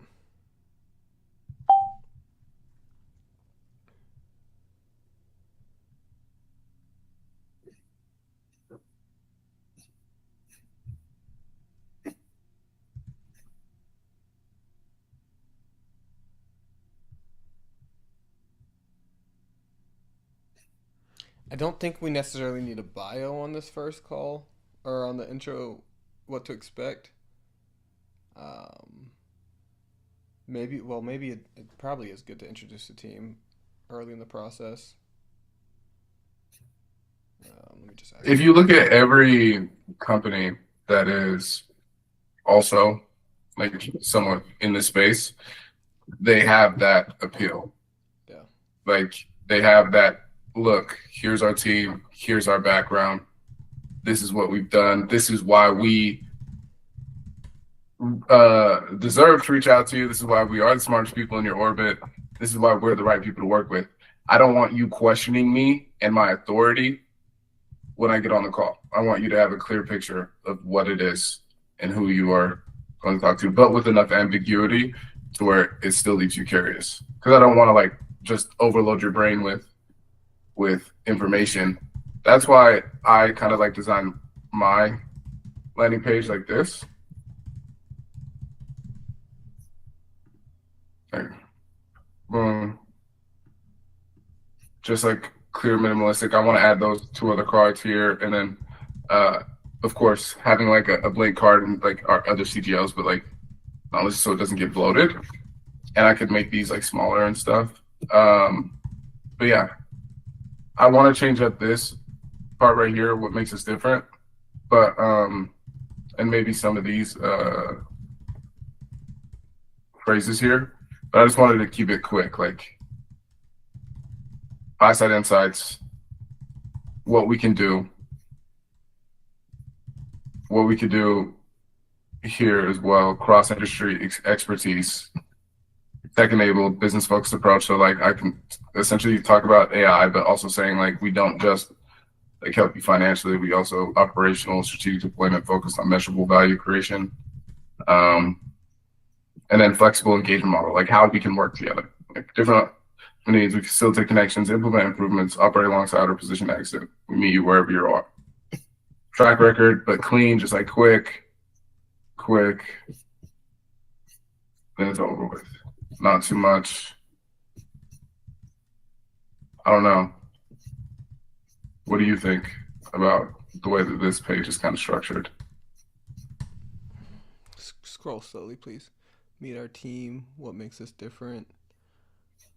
I don't think we necessarily need a bio on this first call or on the intro, what to expect. Maybe it probably is good to introduce the team early in the process. Let me just ask if you look at every company that is also like someone in this space, they have that appeal. Yeah. Like they have that look, here's our team, here's our background, this is what we've done, this is why we deserve to reach out to you, this is why we are the smartest people in your orbit, this is why we're the right people to work with. I don't want you questioning me and my authority when I get on the call. I want you to have a clear picture of what it is and who you are going to talk to, but with enough ambiguity to where it still leaves you curious. Because I don't want to just overload your brain with information That's why I kind of like design my landing page like this. Like, boom. Just like clear, minimalistic. I want to add those 2 other cards here, and then, of course, having like a blank card and like our other CGLs, but like honestly, so it doesn't get bloated. And I could make these like smaller and stuff. But yeah, I want to change up this part right here, what makes us different. But and maybe some of these phrases here. But I just wanted to keep it quick, like buy-side insights, what we can do here as well, cross-industry expertise, tech-enabled, business-focused approach. So like I can essentially talk about AI, but also saying like we don't just like help you financially, we also operational, strategic deployment focused on measurable value creation. And then flexible engagement model, like how we can work together. Like different needs, we facilitate connections, implement improvements, operate alongside or position exit. We meet you wherever you are. Track record, but clean, just like quick, then it's over with. Not too much. I don't know. What do you think about the way that this page is kind of structured? Scroll slowly, please. Meet our team. What makes us different?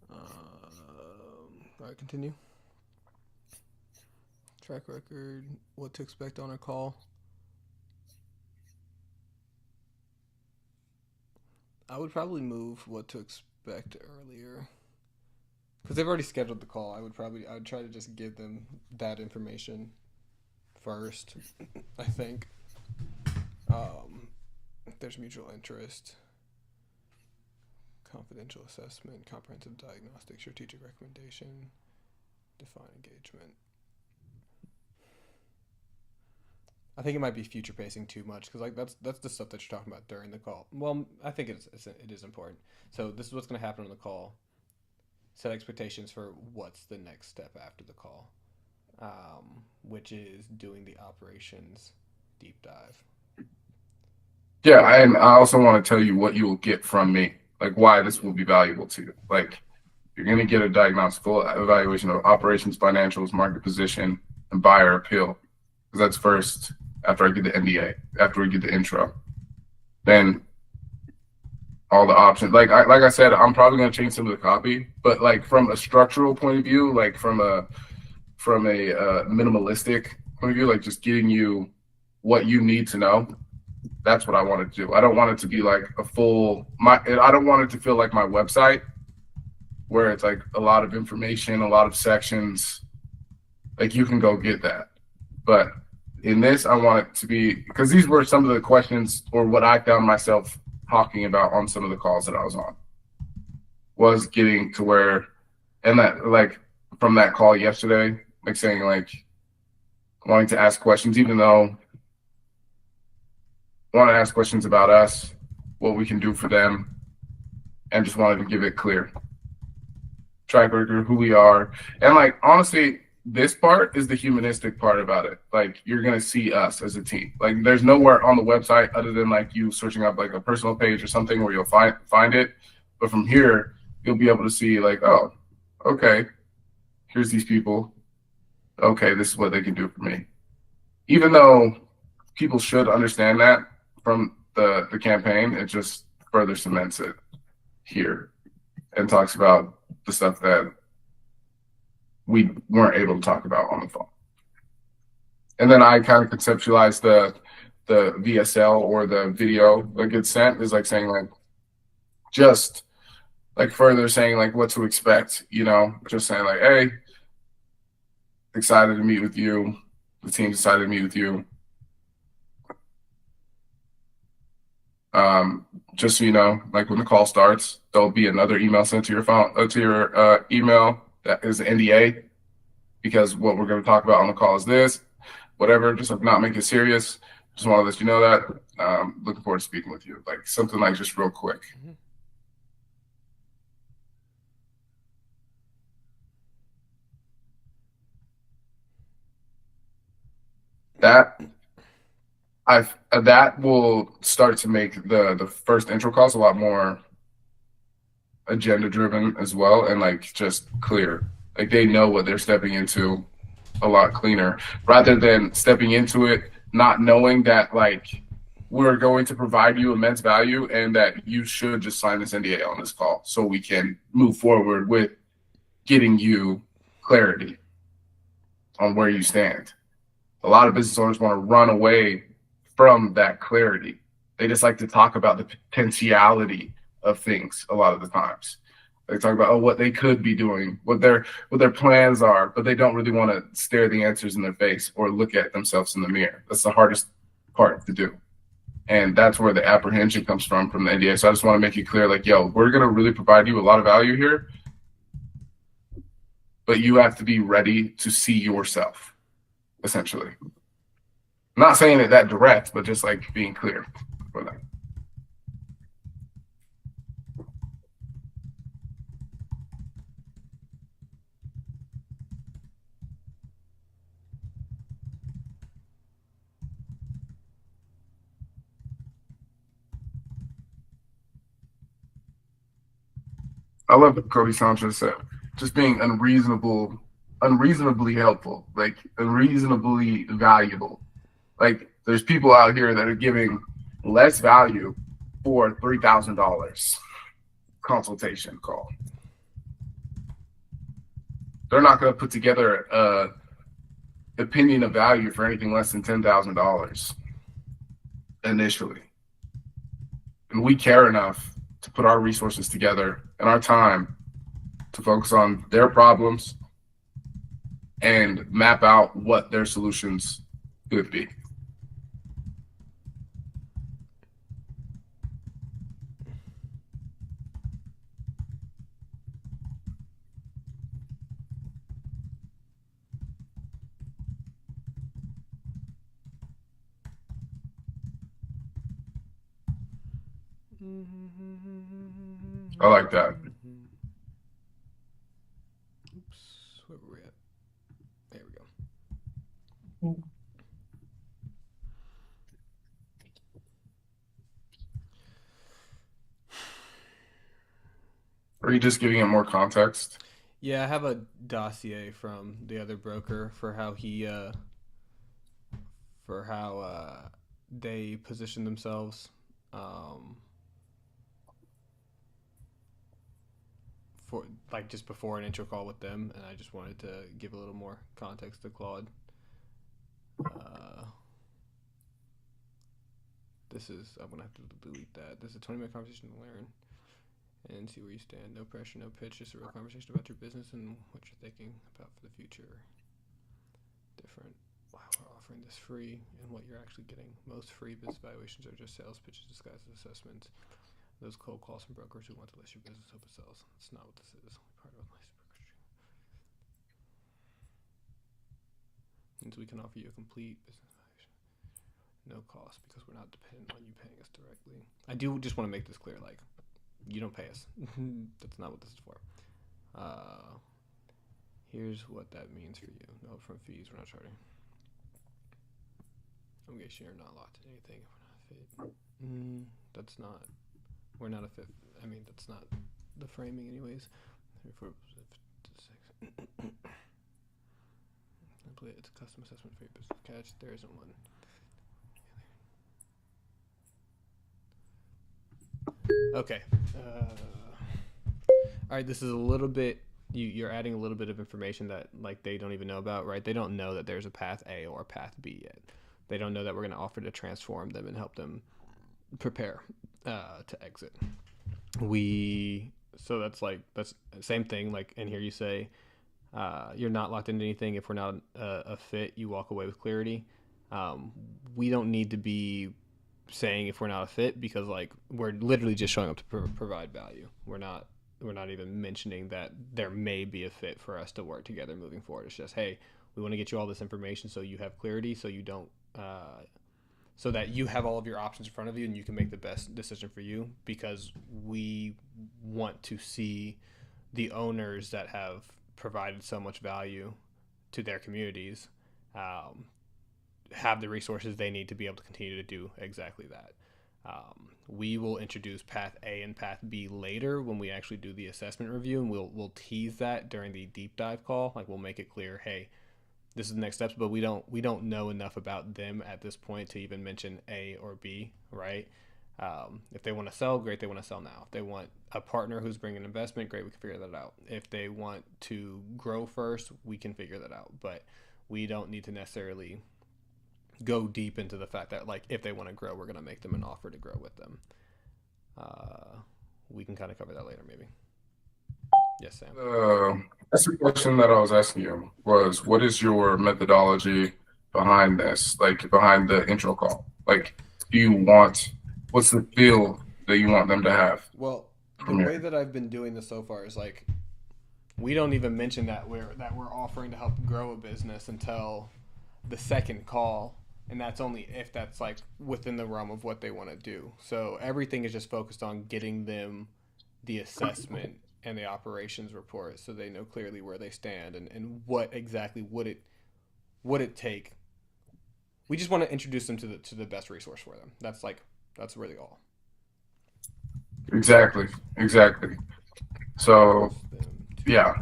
All right, continue. Track record. What to expect on a call. I would probably move what to expect earlier, because they've already scheduled the call. I would try to just give them that information first. I think if there's mutual interest, confidential assessment, comprehensive diagnostic, strategic recommendation, define engagement. I think it might be future pacing too much, because like that's the stuff that you're talking about during the call. Well, I think it is important. So this is what's going to happen on the call. Set expectations for what's the next step after the call, which is doing the operations deep dive. Yeah, and I also want to tell you what you will get from me, like why this will be valuable to you. Like you're going to get a diagnostical evaluation of operations, financials, market position, and buyer appeal. Because that's first after I get the NDA, after we get the intro. Then all the options. Like I said, I'm probably going to change some of the copy, but like from a structural point of view, like from a minimalistic point of view, like just getting you what you need to know. That's what I want to do. I don't want it to be like I don't want it to feel like my website where it's like a lot of information, a lot of sections. Like you can go get that. But in this, I want it to be, because these were some of the questions or what I found myself talking about on some of the calls that I was on, was getting to where, and that like from that call yesterday, like saying like wanting to ask questions, even though I want to ask questions about us, what we can do for them, and just wanted to give it clear track record, who we are. And like honestly, this part is the humanistic part about it. Like you're gonna see us as a team. Like there's nowhere on the website other than like you searching up like a personal page or something where you'll find it. But from here, you'll be able to see like, oh, okay, here's these people. Okay, this is what they can do for me. Even though people should understand that from the campaign, it just further cements it here and talks about the stuff that we weren't able to talk about on the phone. And then I kind of conceptualized the VSL or the video that gets sent is like saying like, just like further saying like what to expect, you know, just saying like, hey, excited to meet with you. The team's excited to meet with you. Just so you know, like when the call starts, there'll be another email sent to your phone, to your email that is NDA, because what we're going to talk about on the call is this, whatever, just like not make it serious. Just want to let you know that. Looking forward to speaking with you. Like something like just real quick. Mm-hmm. that will start to make the first intro calls a lot more agenda driven as well, and like just clear. Like they know what they're stepping into a lot cleaner, rather than stepping into it not knowing that like we're going to provide you immense value and that you should just sign this NDA on this call so we can move forward with getting you clarity on where you stand. A lot of business owners want to run away from that clarity. They just like to talk about the potentiality of things a lot of the times. They talk about what they could be doing, what their plans are, but they don't really want to stare the answers in their face or look at themselves in the mirror. That's the hardest part to do. And that's where the apprehension comes from the NDA. So I just want to make it clear, like, yo, we're going to really provide you a lot of value here, but you have to be ready to see yourself, essentially. I'm not saying it that direct, but just like being clear for that. I love what Cody Sanchez said. Just being unreasonably helpful, like unreasonably valuable. Like there's people out here that are giving less value for $3,000 consultation call. They're not going to put together a opinion of value for anything less than $10,000 initially. And we care enough to put our resources together and our time to focus on their problems and map out what their solutions could be. I like that. Oops, where were we at? There we go. Are you just giving it more context? Yeah, I have a dossier from the other broker for how they position themselves. For like just before an intro call with them, and I just wanted to give a little more context to Claude. I'm gonna have to delete that. This is a 20-minute conversation to learn and see where you stand. No pressure, no pitch, just a real conversation about your business and what you're thinking about for the future. Different. Wow, we're offering this free, and what you're actually getting. Most free business valuations are just sales pitches disguised as assessments. Those cold calls from brokers who want to list your business hope it sells. That's not what this is. Part of a nice brokerage. And so we can offer you a complete business valuation, no cost, because we're not dependent on you paying us directly. I do just want to make this clear, like, you don't pay us. That's not what this is for. Here's what that means for you. No upfront fees. We're not charging. Obligation, you're not locked in anything. If we're not fit. That's not. We're not a fit. I mean, that's not the framing, anyways. 3, 4, 5, 6. It's a custom assessment for your business. Catch. There isn't one. Okay. All right. This is a little bit. You're adding a little bit of information that like they don't even know about, right? They don't know that there's a path A or a path B yet. They don't know that we're going to offer to transform them and help them prepare to exit. So that's the same thing. Like, and here you say you're not locked into anything. If we're not a fit, you walk away with clarity. We don't need to be saying if we're not a fit, because like we're literally just showing up to provide value. We're not even mentioning that there may be a fit for us to work together moving forward. It's just, hey, we want to get you all this information so you have clarity, so you don't so that you have all of your options in front of you and you can make the best decision for you, because we want to see the owners that have provided so much value to their communities have the resources they need to be able to continue to do exactly that. We will introduce path A and path B later when we actually do the assessment review, and we'll tease that during the deep dive call. Like, we'll make it clear, hey, this is the next steps, but we don't know enough about them at this point to even mention A or B, right? If they want to sell, great, they want to sell now. If they want a partner who's bringing investment, great, we can figure that out. If they want to grow first, we can figure that out. But we don't need to necessarily go deep into the fact that, like, if they want to grow, we're going to make them an offer to grow with them. We can kind of cover that later, maybe. Yes, Sam. That's the question that I was asking you was, what is your methodology behind this? Like, behind the intro call? Like, what's the feel that you want them to have? Well, the way that I've been doing this so far is, like, we don't even mention that we're offering to help grow a business until the second call, and that's only if that's, like, within the realm of what they want to do. So everything is just focused on getting them the assessment and the operations report, so they know clearly where they stand and what exactly would it take. We just want to introduce them to the best resource for them. That's really all. Exactly. So, yeah.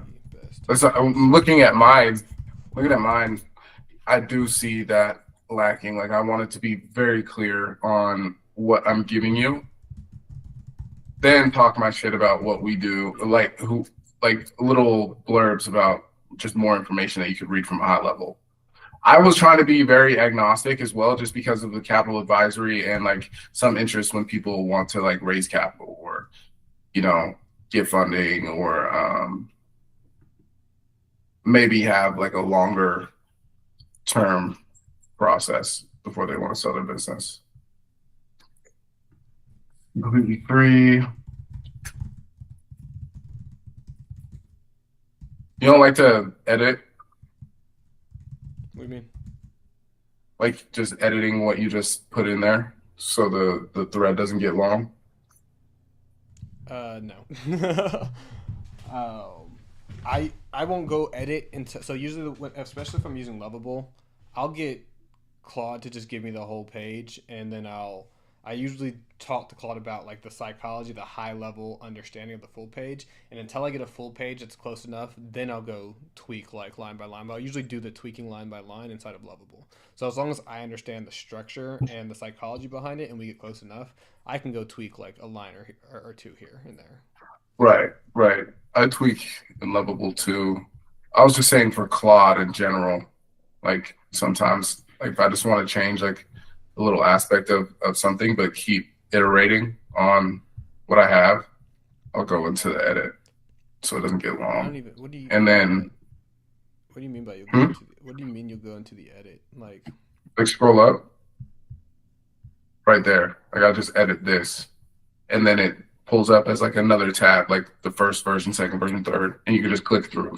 I'm looking at mine. I do see that lacking. Like, I want it to be very clear on what I'm giving you. Then talk my shit about what we do, like little blurbs about just more information that you could read from a high level. I was trying to be very agnostic as well, just because of the capital advisory and, like, some interest when people want to, like, raise capital or, get funding or maybe have, like, a longer term process before they want to sell their business. Completely free. You don't like to edit? What do you mean? Like, just editing what you just put in there so the thread doesn't get long? No. I won't go edit until, so usually, especially if I'm using Lovable, I'll get Claude to just give me the whole page, and then I usually talk to Claude about, like, the psychology, the high level understanding of the full page, and until I get a full page that's close enough, then I'll go tweak, like, line by line. But I'll usually do the tweaking line by line inside of Lovable. So as long as I understand the structure and the psychology behind it, and we get close enough, I can go tweak, like, a line or two here and there. Right. I tweak in Lovable too. I was just saying for Claude in general, like, sometimes, like, if I just want to change, like, a little aspect of something, but keep iterating on what I have, I'll go into the edit so it doesn't get long. What do you mean by what do you mean you'll go into the edit? Like, scroll up right there. Like, I'll just edit this, and then it pulls up as, like, another tab, like the first version, second version, third, and you can just click through.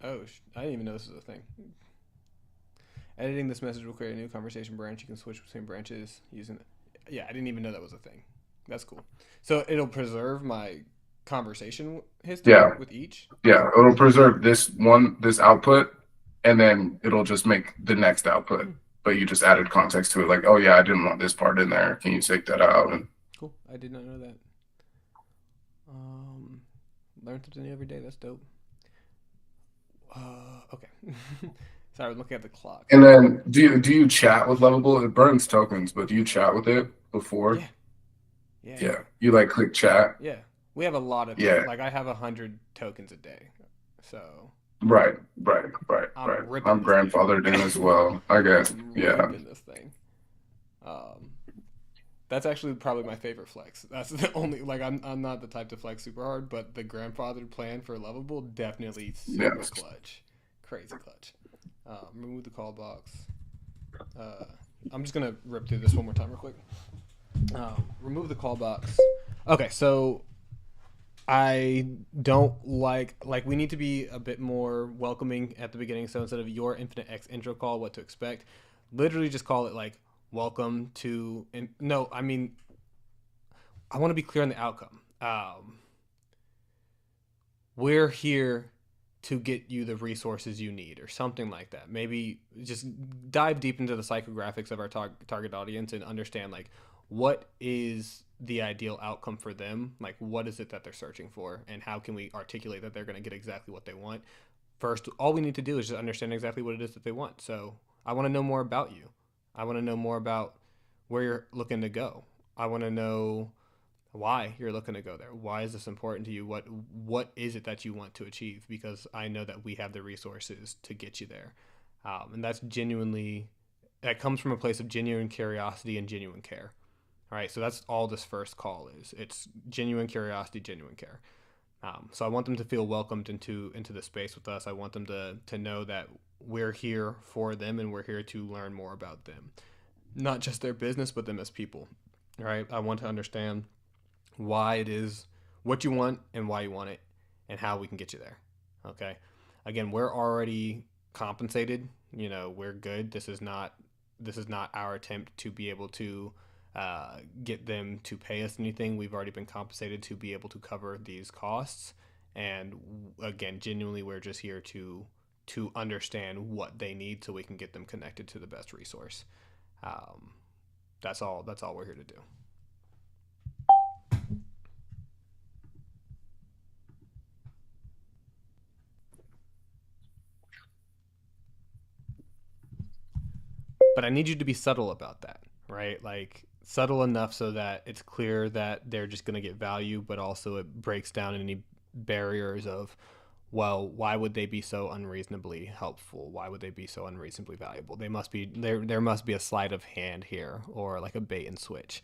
Oh, I didn't even know this was a thing. Editing this message will create a new conversation branch. You can switch between branches using it. Yeah, I didn't even know that was a thing. That's cool. So it'll preserve my conversation history with each? Yeah, it'll preserve this output, and then it'll just make the next output. But you just added context to it, like, oh yeah, I didn't want this part in there. Can you take that out? And cool. I did not know that. Learn something new every day. That's dope. Okay. Sorry, I'm looking at the clock. And then, do you chat with Lovable? It burns tokens, but do you chat with it before? Yeah. You, like, click chat? Yeah. We have a lot of tokens. Like, I have 100 tokens a day. So. Right. I'm grandfathered in as well. I guess. Yeah. This thing. That's actually probably my favorite flex. That's the only, like, I'm not the type to flex super hard, but the grandfathered plan for Lovable, definitely super clutch. Crazy clutch. Remove the call box. I'm just going to rip through this one more time real quick. Remove the call box. Okay, so I don't like we need to be a bit more welcoming at the beginning. So instead of your Infinite X intro call, what to expect, literally just call it, like, welcome to, I want to be clear on the outcome. We're here to get you the resources you need or something like that. Maybe just dive deep into the psychographics of our target audience and understand like what is the ideal outcome for them, like what is it that they're searching for, and how can we articulate that they're going to get exactly what they want. First, all we need to do is just understand exactly what it is that they want. So I want to know more about you. I want to know more about where you're looking to go. I want to know why you're looking to go there. Why is this important to you? What is it that you want to achieve? Because I know that we have the resources to get you there. And that comes from a place of genuine curiosity and genuine care. All right, so that's all this first call is. It's genuine curiosity, genuine care. So I want them to feel welcomed into the space with us. I want them to know that we're here for them and we're here to learn more about them. Not just their business, but them as people. All right, I want to understand why it is, what you want and why you want it, and how we can get you there. Okay. Again, we're already compensated. We're good. This is not our attempt to be able to get them to pay us anything. We've already been compensated to be able to cover these costs. And again, genuinely, we're just here to understand what they need so we can get them connected to the best resource. That's all we're here to do. But I need you to be subtle about that, right? Like subtle enough so that it's clear that they're just going to get value, but also it breaks down any barriers of, well, why would they be so unreasonably helpful? Why would they be so unreasonably valuable? There must be a sleight of hand here, or like a bait and switch.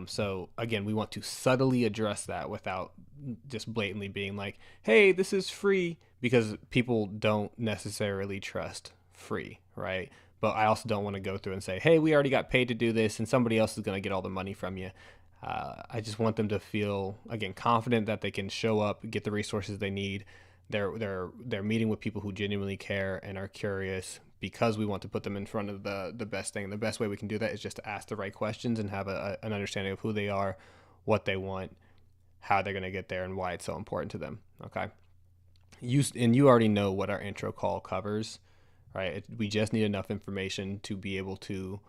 So again, we want to subtly address that without just blatantly being like, hey, this is free, because people don't necessarily trust free, right? But I also don't want to go through and say, hey, we already got paid to do this and somebody else is going to get all the money from you. I just want them to feel, again, confident that they can show up, get the resources they need. They're meeting with people who genuinely care and are curious, because we want to put them in front of the best thing. The best way we can do that is just to ask the right questions and have an understanding of who they are, what they want, how they're going to get there, and why it's so important to them. Okay. You already know what our intro call covers. Right? We just need enough information to be able to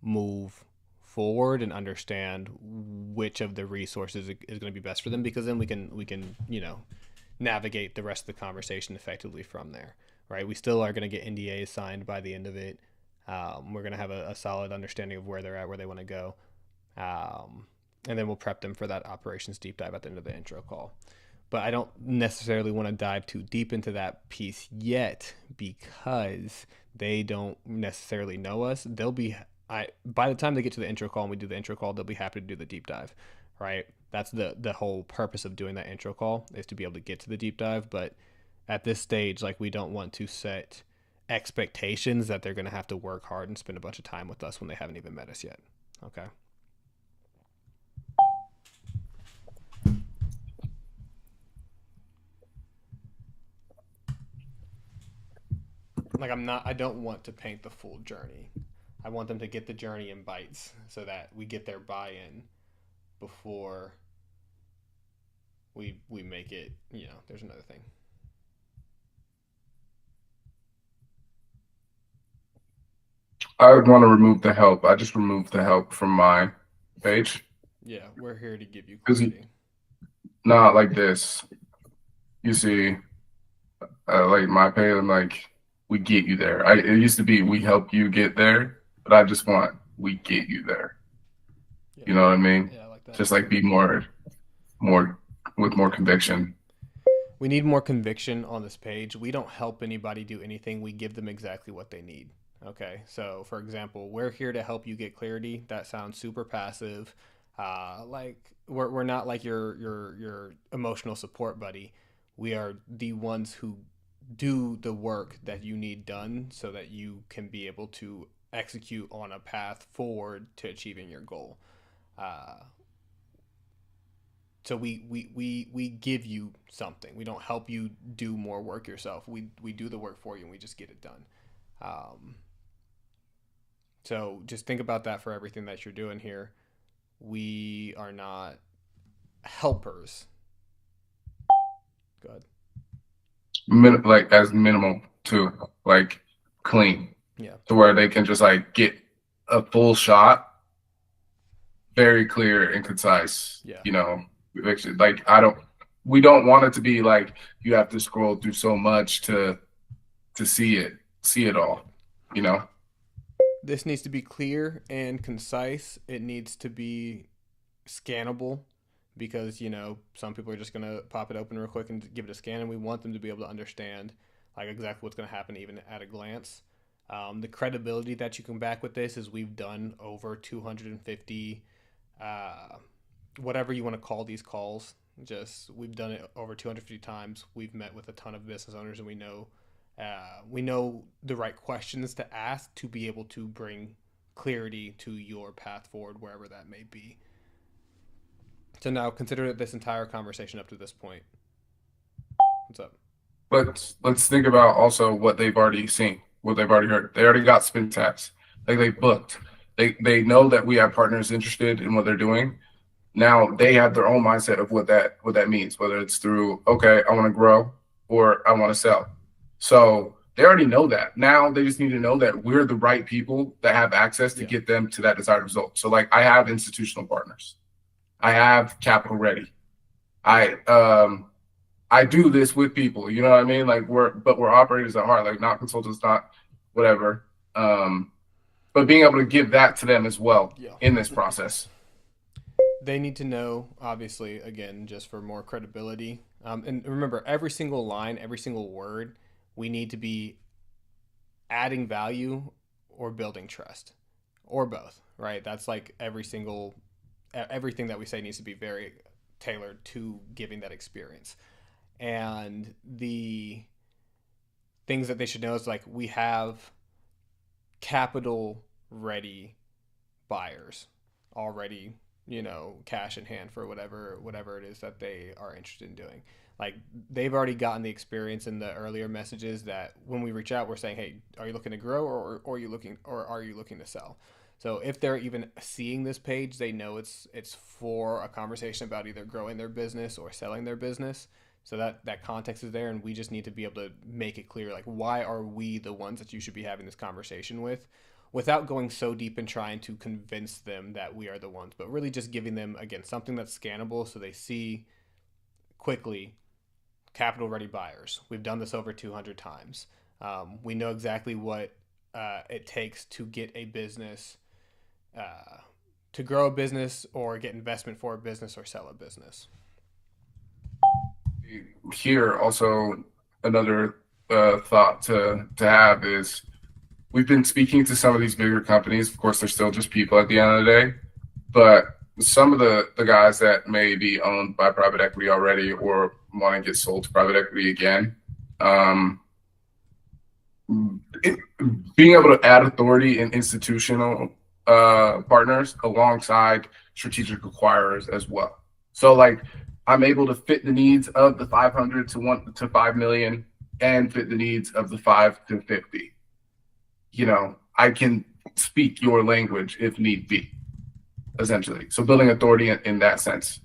move forward and understand which of the resources is going to be best for them, because then we can navigate the rest of the conversation effectively from there. Right? We still are going to get NDAs signed by the end of it. We're going to have a solid understanding of where they're at, where they want to go, and then we'll prep them for that operations deep dive at the end of the intro call. But I don't necessarily want to dive too deep into that piece yet, because they don't necessarily know us. By the time they get to the intro call and we do the intro call, they'll be happy to do the deep dive, right? That's the whole purpose of doing that intro call, is to be able to get to the deep dive. But at this stage, like, we don't want to set expectations that they're going to have to work hard and spend a bunch of time with us when they haven't even met us yet. Okay. Like, I don't want to paint the full journey. I want them to get the journey in bites so that we get their buy-in before we make it, there's another thing. I would want to remove the help. I just removed the help from my page. Yeah, we're here to give you Is it clarity. not like this? You see, like my page, I'm like, we get you there. It used to be we help you get there, but I just want we get you there. Yeah. You know what I mean? Yeah, I like that. Just like be more with more conviction. We need more conviction on this page. We don't help anybody do anything. We give them exactly what they need. Okay, so for example, we're here to help you get clarity. That sounds super passive. Like we're not like your emotional support buddy. We are the ones who do the work that you need done so that you can be able to execute on a path forward to achieving your goal. So we give you something. We don't help you do more work yourself. We do the work for you and we just get it done. So just think about that for everything that you're doing here. We are not helpers. Go ahead. like as minimal too, like clean, Yeah. to where they can just like get a full shot, very clear and concise. Yeah. Eviction. Like we don't want it to be like you have to scroll through so much to see it all. You know. This needs to be clear and concise. It needs to be scannable because some people are just going to pop it open real quick and give it a scan, and we want them to be able to understand like exactly what's going to happen even at a glance. The credibility that you can back with this is we've done over 250 whatever you want to call these calls. Just we've done it over 250 times. We've met with a ton of business owners, and we know the right questions to ask to be able to bring clarity to your path forward wherever that may be. So now consider this entire conversation up to this point. What's up? But let's think about also what they've already seen, what they've already heard. They already got spin tax. Like they booked. They know that we have partners interested in what they're doing. Now they have their own mindset of what that means, whether it's through, okay, I want to grow or I want to sell. So they already know that. Now they just need to know that we're the right people that have access to get them to that desired result. So like I have institutional partners. I have capital ready. I do this with people, you know what I mean? Like we're operators at heart, like not consultants, not whatever. But being able to give that to them as well in this process. They need to know, obviously, again, just for more credibility. And remember, every single line, every single word, we need to be adding value or building trust or both, right? That's like everything that we say needs to be very tailored to giving that experience. And the things that they should know is like we have capital ready buyers already, cash in hand for whatever it is that they are interested in doing. Like they've already gotten the experience in the earlier messages that when we reach out, we're saying, hey, are you looking to grow or are you looking to sell? So if they're even seeing this page, they know it's for a conversation about either growing their business or selling their business. So that context is there, and we just need to be able to make it clear, like, why are we the ones that you should be having this conversation with, without going so deep and trying to convince them that we are the ones, but really just giving them, again, something that's scannable so they see quickly capital ready buyers. We've done this over 200 times. We know exactly what it takes to get a business, to grow a business or get investment for a business or sell a business. Here also another thought to have is we've been speaking to some of these bigger companies. Of course, they're still just people at the end of the day, but some of the guys that may be owned by private equity already or want to get sold to private equity again, being able to add authority and institutional partners alongside strategic acquirers as well. So like I'm able to fit the needs of the 500 to 5 million and fit the needs of the 5 to 50. I can speak your language if need be, essentially. So building authority in that sense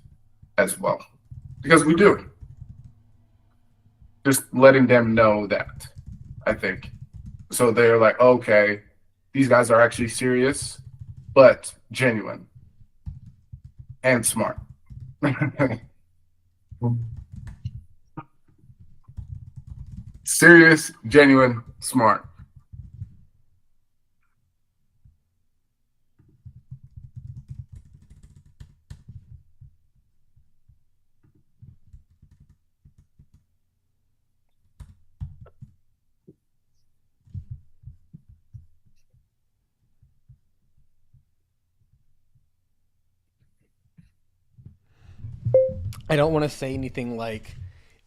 as well, because we do. Just letting them know that, I think. So they're like, okay, these guys are actually serious, but genuine and smart. Serious, genuine, smart. I don't want to say anything like,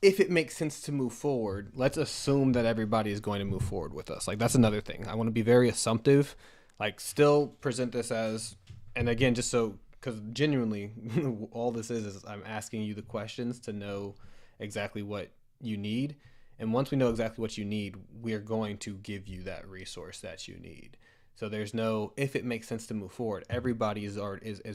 if it makes sense to move forward, let's assume that everybody is going to move forward with us. Like, that's another thing. I want to be very assumptive, like, still present this as, and again, just so, because genuinely, all this is I'm asking you the questions to know exactly what you need. And once we know exactly what you need, we are going to give you that resource that you need. So there's no if it makes sense to move forward. Everybody is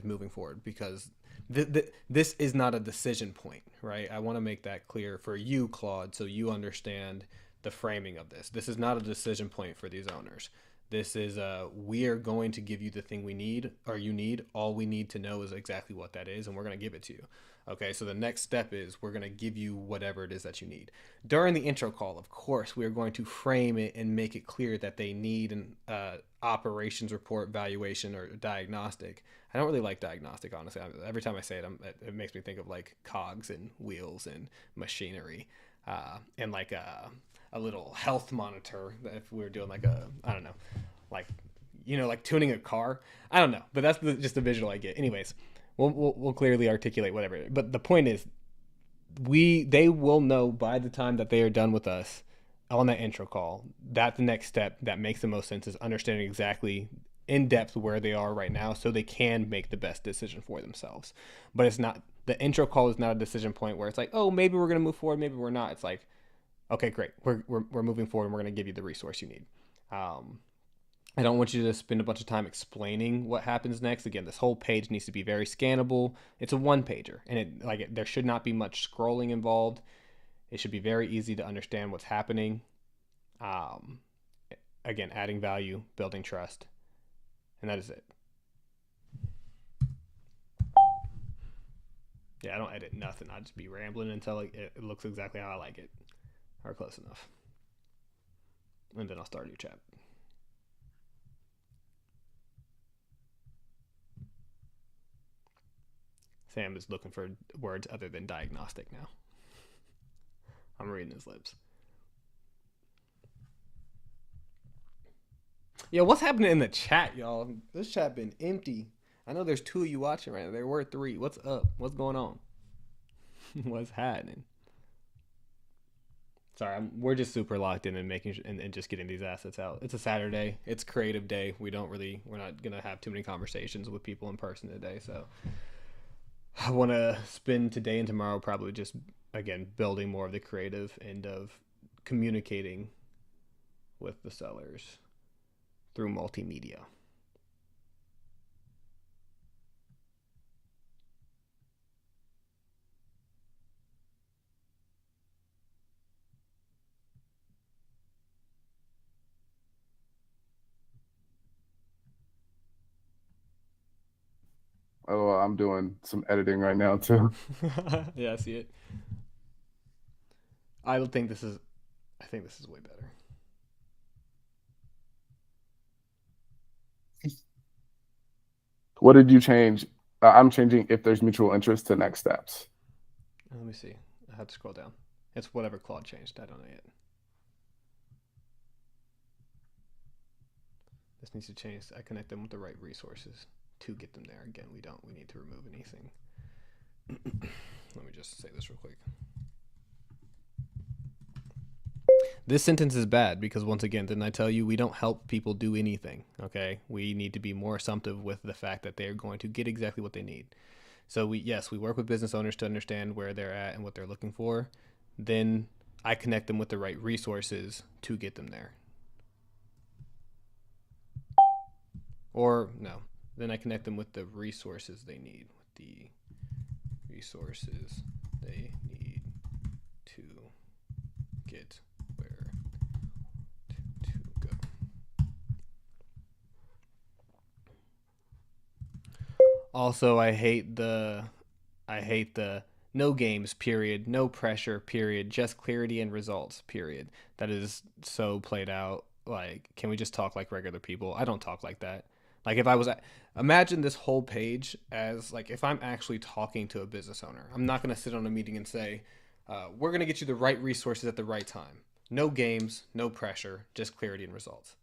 moving forward because this is not a decision point, right? I want to make that clear for you, Claude, so you understand the framing of this. This is not a decision point for these owners. This is we are going to give you the thing we need or you need. All we need to know is exactly what that is, and we're going to give it to you. Okay, so the next step is we're going to give you whatever it is that you need. During the intro call, of course, we are going to frame it and make it clear that they need an operations report, valuation, or diagnostic. I don't really like diagnostic, honestly. Every time I say it, it makes me think of like cogs and wheels and machinery and like a little health monitor if we were doing like I don't know, like, like tuning a car. I don't know, but that's just the visual I get. Anyways, we'll clearly articulate whatever. But the point is, they will know by the time that they are done with us on that intro call that the next step that makes the most sense is understanding exactly in depth where they are right now so they can make the best decision for themselves. But it's not, the intro call is not a decision point where it's like, oh, maybe we're going to move forward, maybe we're not. It's like, okay, great, we're moving forward and we're going to give you the resource you need. I don't want you to spend a bunch of time explaining what happens next. Again, this whole page needs to be very scannable. It's a one pager, and there should not be much scrolling involved. It should be very easy to understand what's happening. Again, adding value, building trust, and that is it. Yeah, I don't edit nothing. I just be rambling until it looks exactly how I like it, or close enough, and then I'll start a new chat. Sam is looking for words other than diagnostic now. I'm reading his lips. Yo, what's happening in the chat, y'all? This chat been empty. I know there's 2 of you watching right now. There were 3. What's up? What's going on? What's happening? Sorry, we're just super locked in and making and just getting these assets out. It's a Saturday. It's creative day. We're not gonna have too many conversations with people in person today. So I want to spend today and tomorrow probably just, again, building more of the creative end of communicating with the sellers through multimedia. Oh, I'm doing some editing right now too. Yeah, I see it. I think this is way better. What did you change? I'm changing if there's mutual interest to next steps. Let me see. I have to scroll down. It's whatever Claude changed. I don't know yet. This needs to change. I connect them with the right resources to get them there. Again, we don't. We need to remove anything. Let me just say this real quick. This sentence is bad because, once again, didn't I tell you we don't help people do anything, okay? We need to be more assumptive with the fact that they're going to get exactly what they need. So we work with business owners to understand where they're at and what they're looking for. Then I connect them with the right resources to get them there. Or no, then I connect them with the resources they need. With the resources they need to get where to go. Also, I hate the no games, period, no pressure, period, just clarity and results, period. That is so played out. Like, can we just talk like regular people? I don't talk like that. Like, if I was, imagine this whole page as like, if I'm actually talking to a business owner, I'm not going to sit on a meeting and say, we're going to get you the right resources at the right time. No games, no pressure, just clarity and results.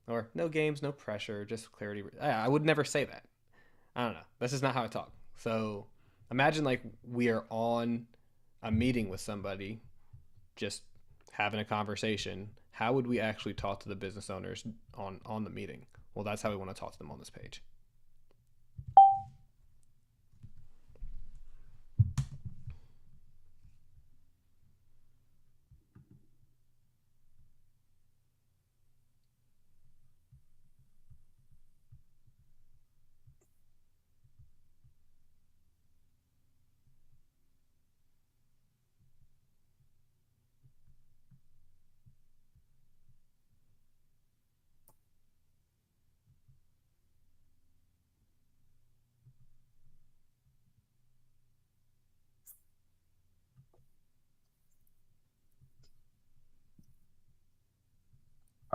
Or no games, no pressure, just clarity. I would never say that. I don't know. That's just not how I talk. So imagine like we are on a meeting with somebody, just having a conversation. How would we actually talk to the business owners on the meeting? Well, that's how we want to talk to them on this page.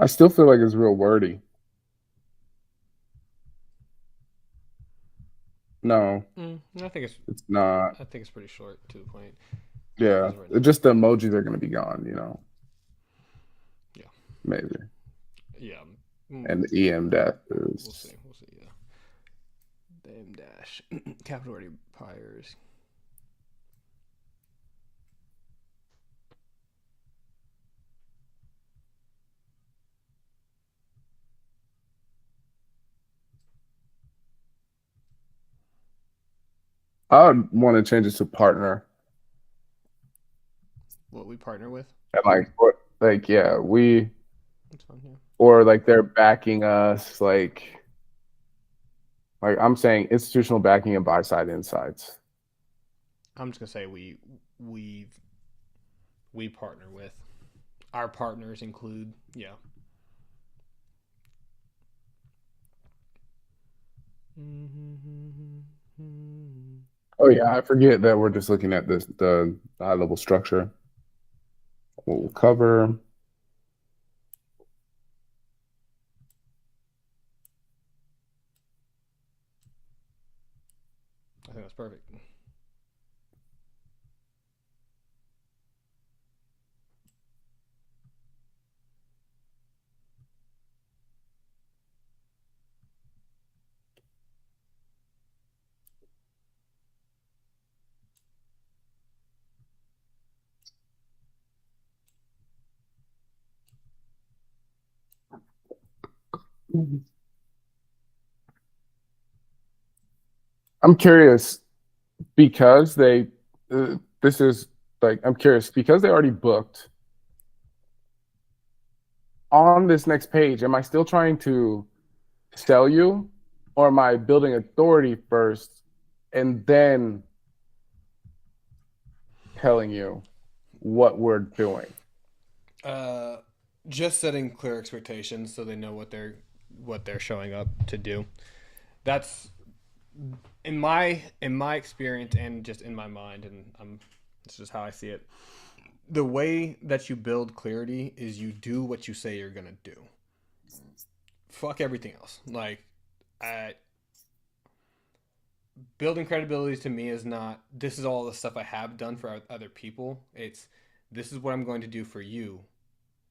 I still feel like it's real wordy. No, I think it's not. it's pretty short to the point Yeah, as written. just the emojis are gonna be gone, Yeah, maybe. yeah. And the EM death We'll is. see. We'll see. Yeah. Dame dash capital already priors. I would want to change it to partner. What we partner with. And like yeah, That's fine. Yeah. or like they're backing us, like I'm saying institutional backing and buy side insights. I'm just gonna say we we partner with. Our partners include yeah. Oh yeah, I forget that we're just looking at the high level structure. What we'll cover. I think that's perfect. I'm curious because this is like I'm curious because they already booked on this next page. Am I still trying to sell you, or am I building authority first and then telling you what we're doing? Just setting clear expectations so they know what they're showing up to do. That's in my experience and just in my mind, and this is just how I see it. The way that you build clarity is you do what you say you're gonna do. Fuck everything else. Like, I, building credibility to me is not this is all the stuff I have done for other people. It's this is what I'm going to do for you.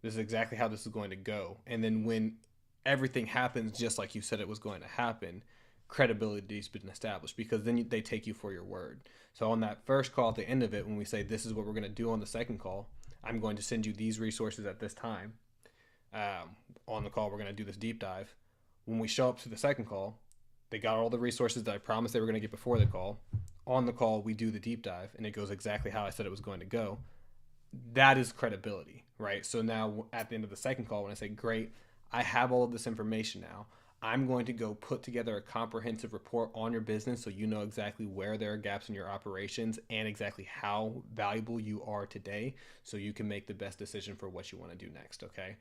This is exactly how this is going to go. And then when everything happens just like you said it was going to happen, credibility's been established because then they take you for your word. So on that first call at the end of it, when we say this is what we're going to do on the second call, I'm going to send you these resources at this time. On the call, we're going to do this deep dive. When we show up to the second call, they got all the resources that I promised they were going to get before the call. On the call, we do the deep dive, and it goes exactly how I said it was going to go. That is credibility, right? So now at the end of the second call, when I say, great, I have all of this information now, I'm going to go put together a comprehensive report on your business so you know exactly where there are gaps in your operations and exactly how valuable you are today so you can make the best decision for what you want to do next, okay?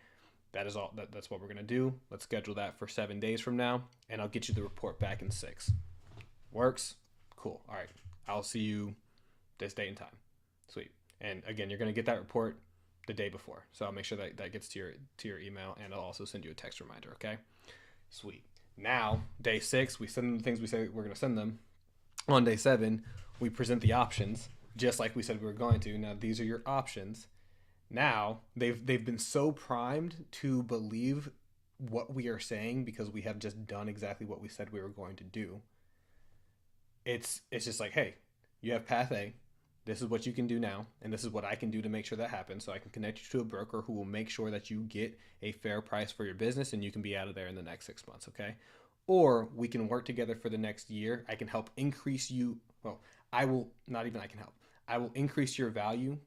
That is all. That's what we're going to do. Let's schedule that for 7 days from now, and I'll get you the report back in 6. Works? Cool. All right. I'll see you this date and time. Sweet. And again, you're going to get that report the day before. So I'll make sure that gets to your email, and I'll also send you a text reminder, okay? Sweet. Now, day 6, we send them the things we say we're going to send them. On day 7, we present the options, just like we said we were going to. Now, these are your options. Now, they've been so primed to believe what we are saying because we have just done exactly what we said we were going to do. It's just like, hey, you have path A. This is what you can do now, and this is what I can do to make sure that happens. So I can connect you to a broker who will make sure that you get a fair price for your business and you can be out of there in the next 6 months, okay? Or we can work together for the next year. I can help increase you. Well, I will not even I can help. I will increase your value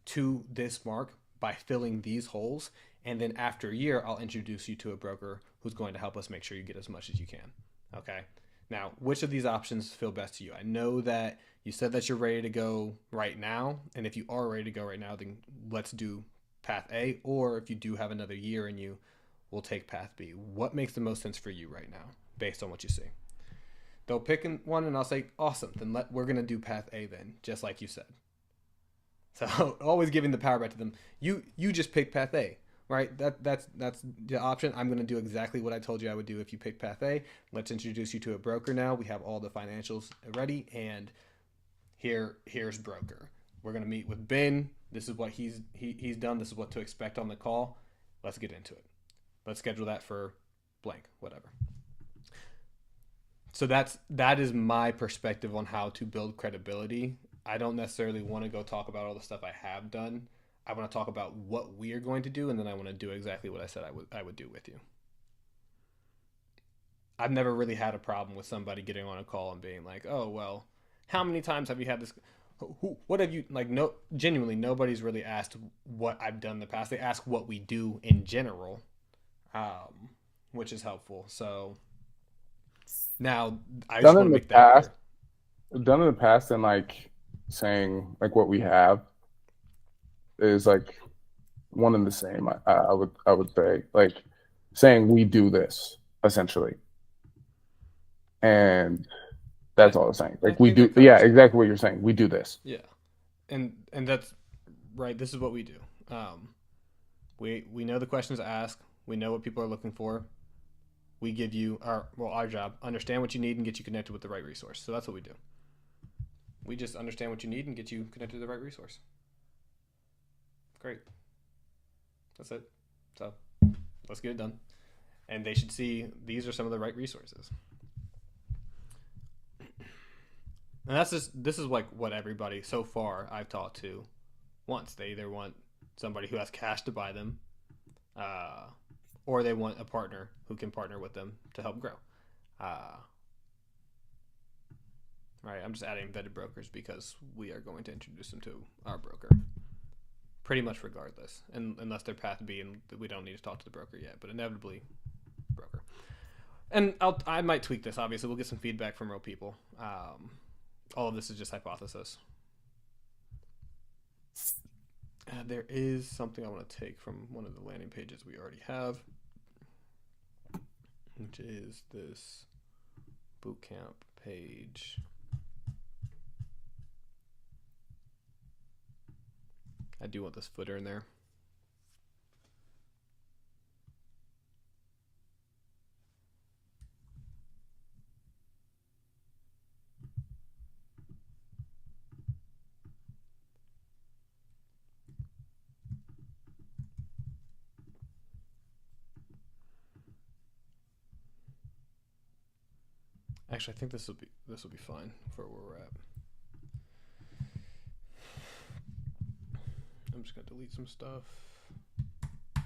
to this mark by filling these holes. And then after a year, I'll introduce you to a broker who's going to help us make sure you get as much as you can, okay? Now, which of these options feel best to you? I know that you said that you're ready to go right now. And if you are ready to go right now, then let's do path A. Or if you do have another year in you, we'll take path B. What makes the most sense for you right now based on what you see? They'll pick one and I'll say, awesome, then we're going to do path A then, just like you said. So always giving the power back to them. You just pick path A. right? That's the option. I'm going to do exactly what I told you I would do if you picked path A. Let's introduce you to a broker now. We have all the financials ready, and here's broker. We're going to meet with Ben. This is what he's done. This is what to expect on the call. Let's get into it. Let's schedule that for blank, whatever. So that is my perspective on how to build credibility. I don't necessarily want to go talk about all the stuff I have done. I want to talk about what we are going to do, and then I want to do exactly what I said I would do with you. I've never really had a problem with somebody getting on a call and being like, "Oh, well, how many times have you had this? What have you like?" No, genuinely, nobody's really asked what I've done in the past. They ask what we do in general, which is helpful. So now I just Done want in to the make that past, clear. done in the past, and like saying like what we have is like one and the same. I would say like saying we do this essentially, and that's all I'm saying. I Like we think that do, yeah, covers it. exactly what you're saying. We do this. Yeah, and that's right. This is what we do. We know the questions to ask. We know what people are looking for. We give you our job, understand what you need and get you connected with the right resource. So that's what we do. We just understand what you need and get you connected to the right resource. Great. That's it. So let's get it done. And they should see these are some of the right resources. And this is like what everybody so far I've talked to wants. They either want somebody who has cash to buy them, or they want a partner who can partner with them to help grow. Right, I'm just adding vetted brokers because we are going to introduce them to our broker. Pretty much regardless, and unless they're path B and we don't need to talk to the broker yet, but inevitably, broker. And I might tweak this. Obviously, we'll get some feedback from real people. All of this is just hypothesis. There is something I want to take from one of the landing pages we already have, which is this bootcamp page. I do want this footer in there. Actually, I think this will be fine for where we're at. I'm just gonna delete some stuff. I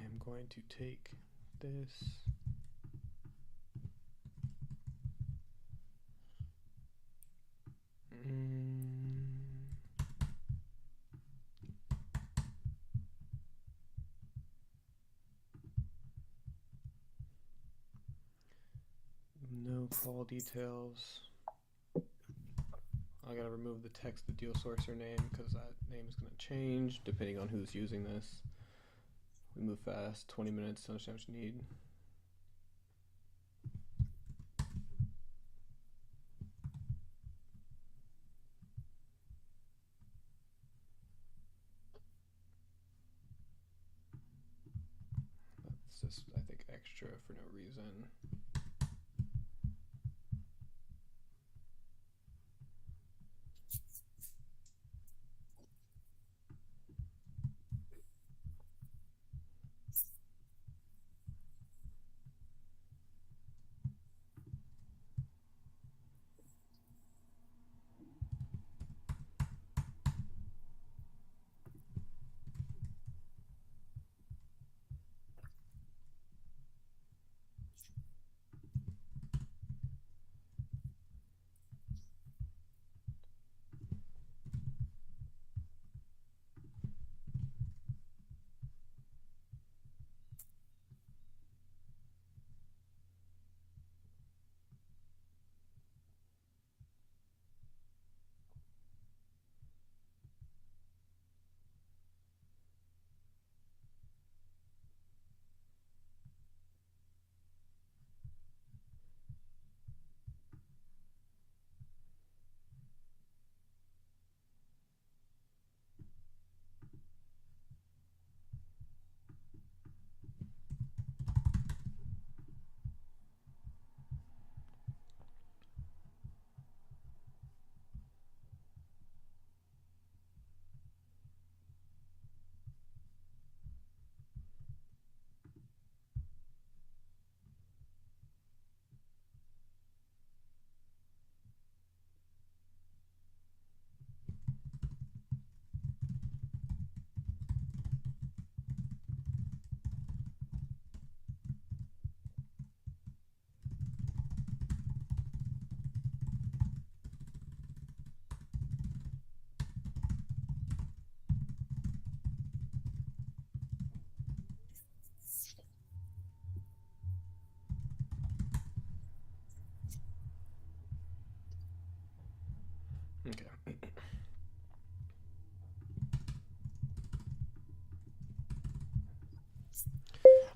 am going to take this. No call details. I gotta remove the text, the deal sourcer name, because that name is gonna change depending on who's using this. We move fast, 20 minutes to understand what you need. That's just, I think, extra for no reason.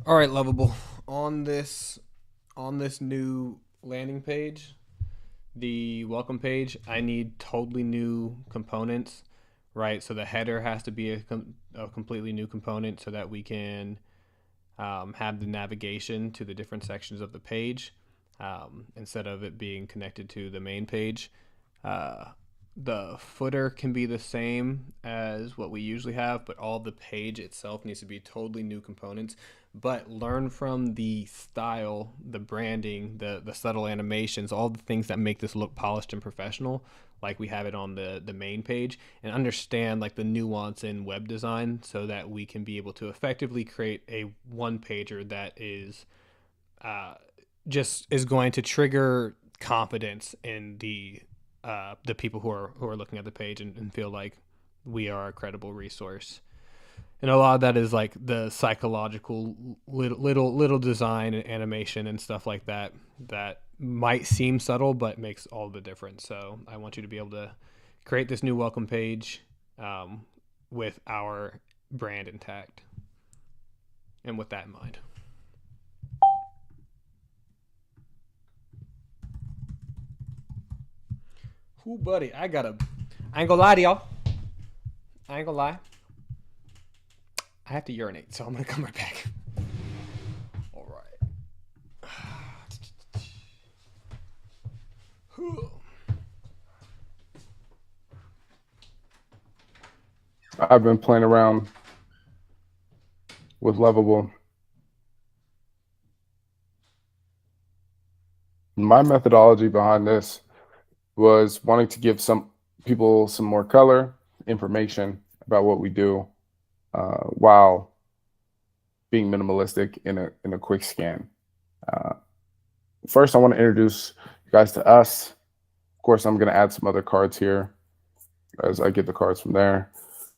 All right, Lovable. On this new landing page, the welcome page, I need totally new components, right? So the header has to be a completely new component so that we can have the navigation to the different sections of the page instead of it being connected to the main page. Uh, the footer can be the same as what we usually have, but all the page itself needs to be totally new components. But learn from the style, the branding, the subtle animations, all the things that make this look polished and professional, like we have it on the main page, and understand like the nuance in web design so that we can be able to effectively create a one pager that is just is going to trigger confidence in the people who are looking at the page and feel like we are a credible resource. And a lot of that is like the psychological little design and animation and stuff like that that might seem subtle but makes all the difference. So I want you to be able to create this new welcome page with our brand intact and with that in mind. Ooh, buddy, I ain't gonna lie to y'all. I ain't gonna lie. I have to urinate, so I'm gonna come right back. All right. I've been playing around with Lovable. My methodology behind this was wanting to give some people some more color, information about what we do, while being minimalistic in a quick scan. First, I want to introduce you guys to us. Of course, I'm going to add some other cards here as I get the cards from there.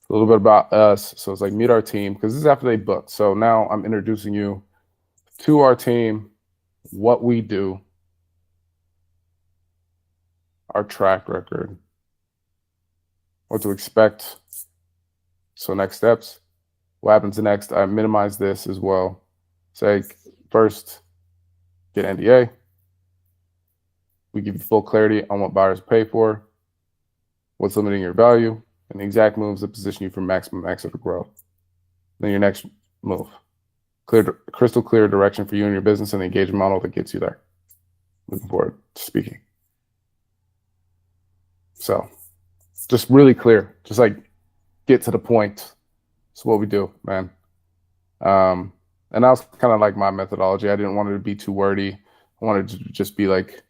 A little bit about us. So it's like meet our team, because this is after they book. So now I'm introducing you to our team, what we do, our track record, what to expect. So next steps. What happens next? I minimize this as well. Say first, get NDA. We give you full clarity on what buyers pay for, what's limiting your value, and the exact moves that position you for maximum exit or growth. Then your next move. Crystal clear direction for you and your business and the engagement model that gets you there. Looking forward to speaking. So just really clear, just like get to the point. It's what we do, man. And that was kind of like my methodology. I didn't want it to be too wordy. I wanted to just be like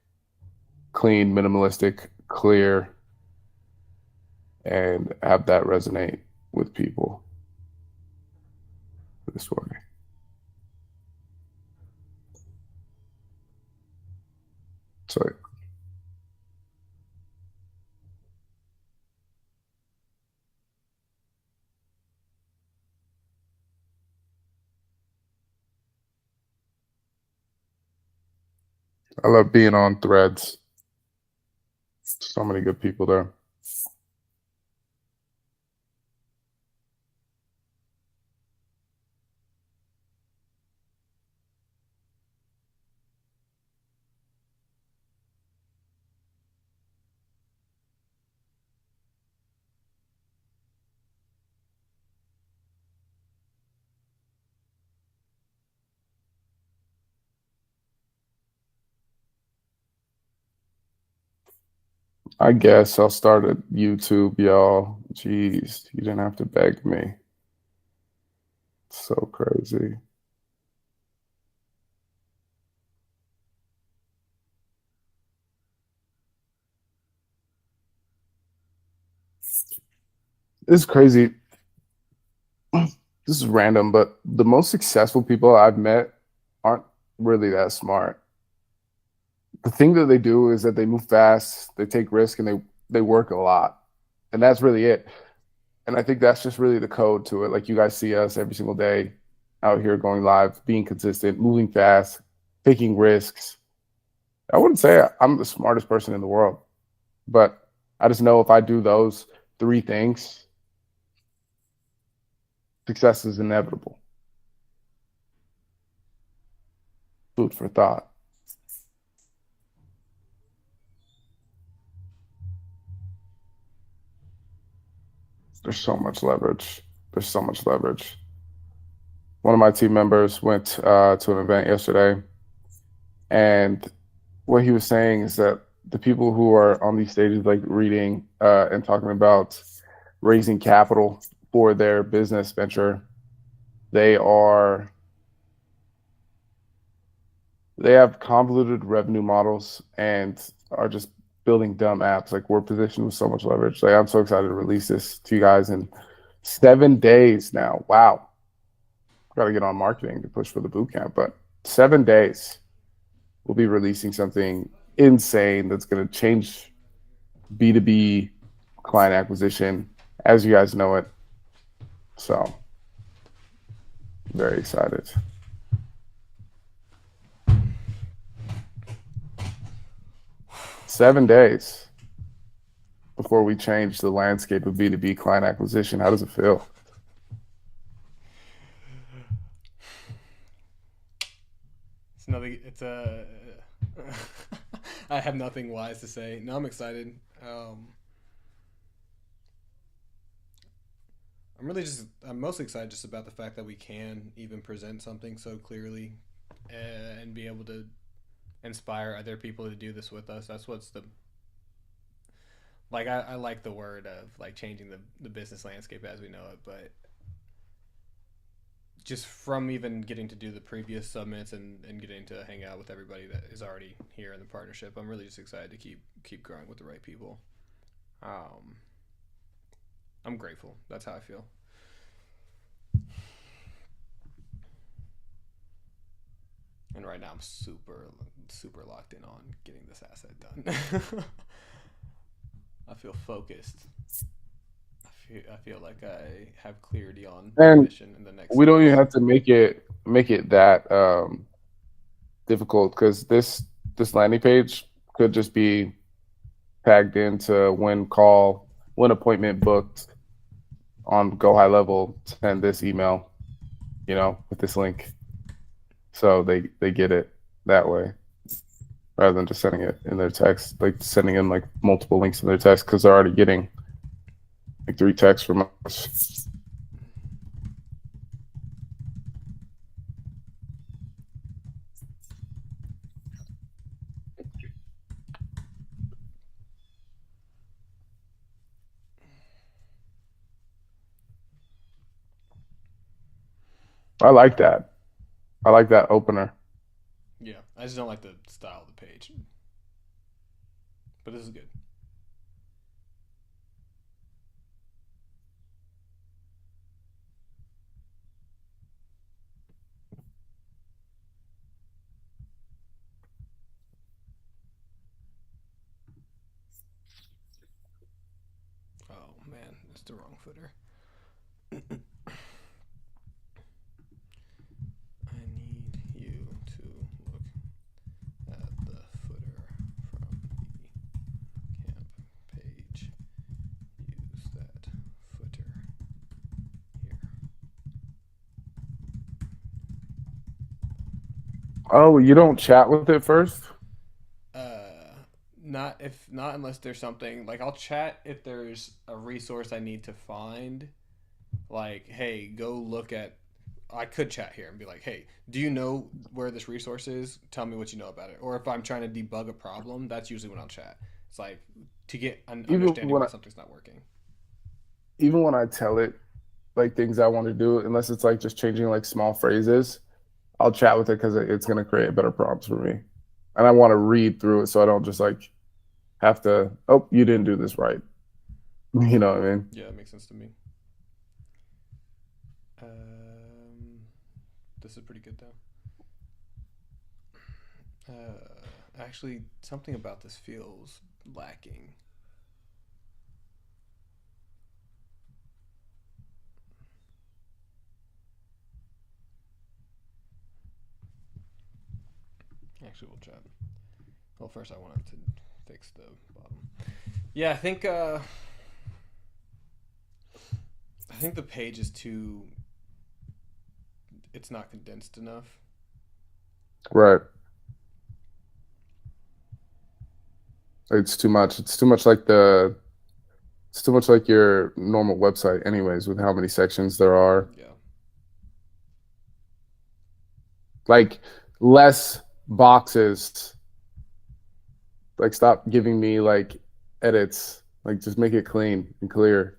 clean, minimalistic, clear, and have that resonate with people this way. So I love being on Threads. So many good people there. I guess I'll start at YouTube, y'all. Jeez, you didn't have to beg me. So crazy. This is crazy. This is random, but the most successful people I've met aren't really that smart. The thing that they do is that they move fast, they take risk, and they work a lot. And that's really it. And I think that's just really the code to it. Like you guys see us every single day out here going live, being consistent, moving fast, taking risks. I wouldn't say I'm the smartest person in the world, but I just know if I do those three things, success is inevitable. Food for thought. There's so much leverage. There's so much leverage. One of my team members went to an event yesterday, and what he was saying is that the people who are on these stages, like reading and talking about raising capital for their business venture, they have convoluted revenue models and are just building dumb apps. Like, we're positioned with so much leverage. Like, I'm so excited to release this to you guys in 7 days now. Wow. Got to get on marketing to push for the boot camp, but 7 days we'll be releasing something insane that's going to change B2B client acquisition as you guys know it. So, very excited. Seven days before we change the landscape of B2B client acquisition. How does it feel? It's nothing. It's a. I have nothing wise to say. No, I'm excited. I'm mostly excited just about the fact that we can even present something so clearly and be able to inspire other people to do this with us. That's what's I like the word of like changing the business landscape as we know it, but just from even getting to do the previous summits and getting to hang out with everybody that is already here in the partnership, I'm really just excited to keep growing with the right people. I'm grateful. That's how I feel. And right now I'm super locked in on getting this asset done. I feel focused. I feel like I have clarity on the mission in the next. We don't even have to make it that difficult, because this landing page could just be tagged into when appointment booked on Go High Level, send this email, with this link, so they get it that way, rather than just sending it in their text, like sending in like multiple links in their text, because they're already getting like 3 texts from us. I like that. I like that opener. Yeah, I just don't like the style of the page. But this is good. Oh man, that's the wrong footer. I need you to look at the footer from the camp page. Use that footer here. Oh, you don't chat with it first? Not unless there's something like I'll chat if there's a resource I need to find. Like, hey, go look at. I could chat here and be like, hey, do you know where this resource is? Tell me what you know about it. Or if I'm trying to debug a problem, that's usually when I'll chat. It's like to get an understanding why something's not working. Even when I tell it like things I want to do, unless it's like just changing like small phrases, I'll chat with it because it's going to create better prompts for me. And I want to read through it so I don't just like have to, oh, you didn't do this right. You know what I mean? Yeah, it makes sense to me. This is pretty good though. Actually, something about this feels lacking. Actually, we'll chat. Well, first I wanted to fix the bottom. Yeah, I think the page is too. It's not condensed enough. Right. It's too much. It's too much like your normal website anyways, with how many sections there are. Yeah. Like less boxes. Like stop giving me like edits. Like just make it clean and clear.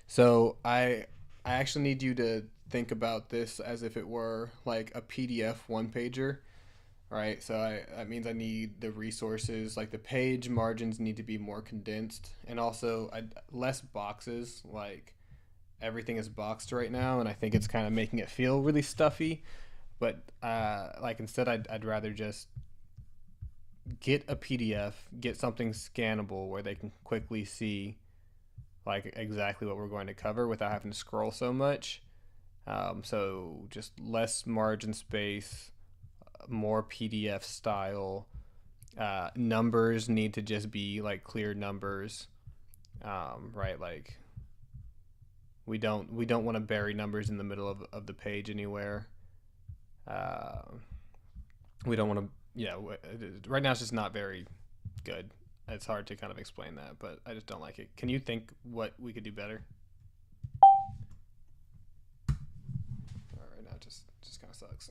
So I actually need you to think about this as if it were like a PDF one pager, right? So that means I need the resources, like the page margins need to be more condensed, and also less boxes. Like everything is boxed right now, and I think it's kind of making it feel really stuffy. But like instead, I'd rather just get a PDF, get something scannable where they can quickly see like exactly what we're going to cover without having to scroll so much. So just less margin space, more PDF style. Numbers need to just be like clear numbers, right? Like we don't want to bury numbers in the middle of the page anywhere. Uh, we don't want to. Yeah, right now it's just not very good. It's hard to kind of explain that, but I just don't like it. Can you think what we could do better? Right now, just kind of sucks.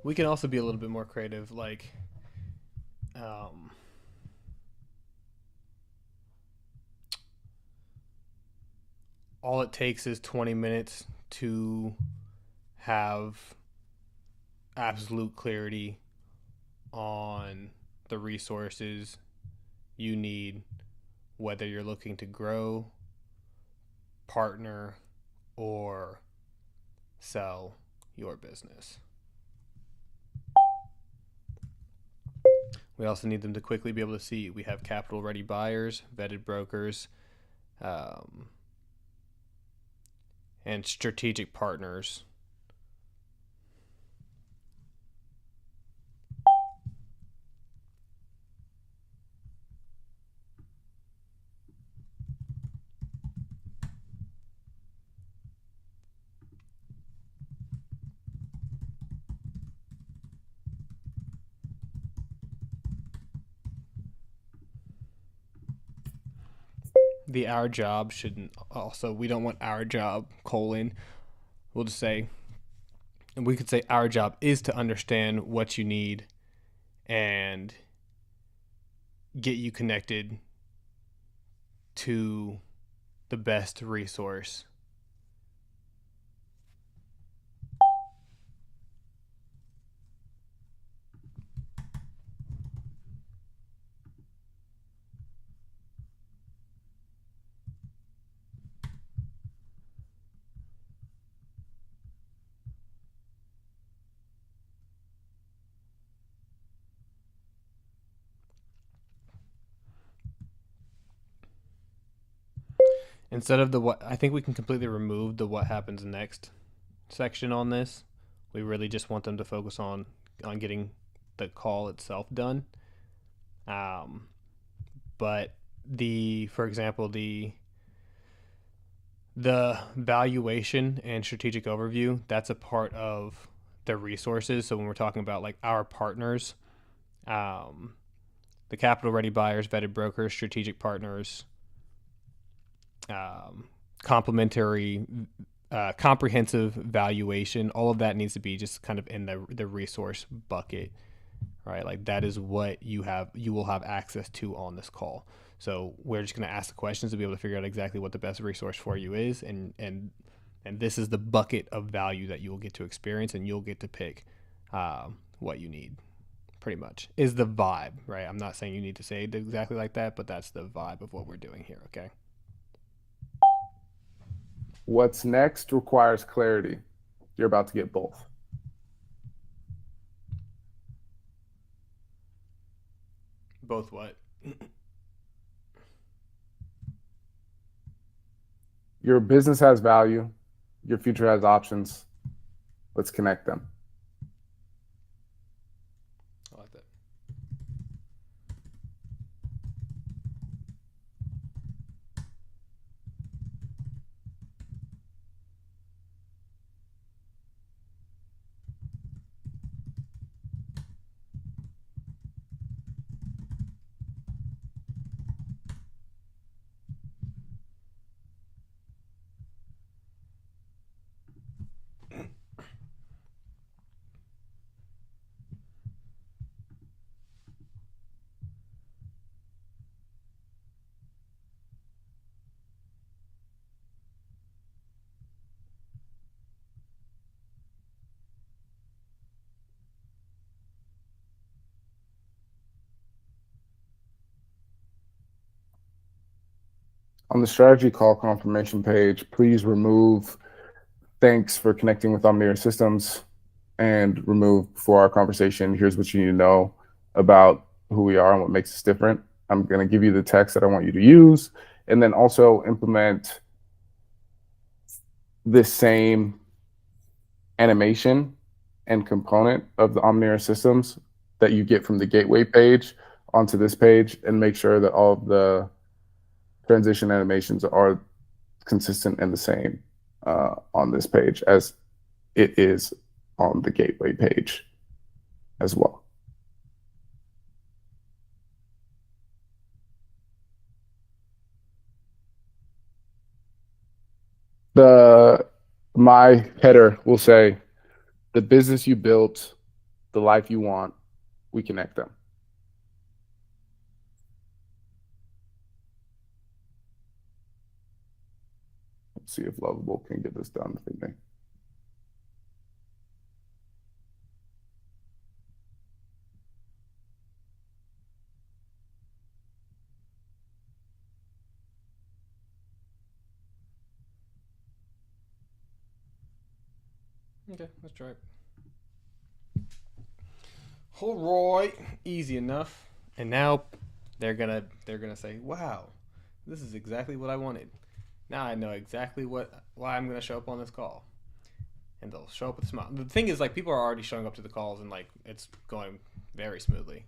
We can also be a little bit more creative, like um, all it takes is 20 minutes to have absolute clarity on the resources you need, whether you're looking to grow, partner, or sell your business. We also need them to quickly be able to see we have capital ready buyers, vetted brokers, um, and strategic partners. The our job shouldn't also, we don't want our job colon, we'll just say, and we could say our job is to understand what you need and get you connected to the best resource. Instead of the what, I think we can completely remove the what happens next section on this. We really just want them to focus on getting the call itself done. Um, but for example, the valuation and strategic overview, that's a part of the resources. So when we're talking about like our partners, um, the capital ready buyers, vetted brokers, strategic partners, complementary, comprehensive valuation, all of that needs to be just kind of in the resource bucket, right? Like that is what you will have access to on this call. So we're just going to ask the questions to be able to figure out exactly what the best resource for you is, and this is the bucket of value that you'll get to experience, and you'll get to pick what you need. Pretty much is the vibe, right? I'm not saying you need to say it exactly like that, but that's the vibe of what we're doing here. Okay. What's next requires clarity. You're about to get both. Both what? Your business has value. Your future has options. Let's connect them. I like that. On the strategy call confirmation page, please remove thanks for connecting with Omnier Systems, and remove for our conversation, here's what you need to know about who we are and what makes us different. I'm going to give you the text that I want you to use, and then also implement this same animation and component of the Omnier Systems that you get from the gateway page onto this page, and make sure that all of the transition animations are consistent and the same on this page as it is on the gateway page as well. My header will say, the business you built, the life you want, we connect them. Let's see if Lovable can get this done for me. Okay, let's try it. All right, easy enough. And now they're gonna say, "Wow, this is exactly what I wanted." Now I know exactly why I'm gonna show up on this call, and they'll show up with a smile. The thing is, like, people are already showing up to the calls, and like it's going very smoothly.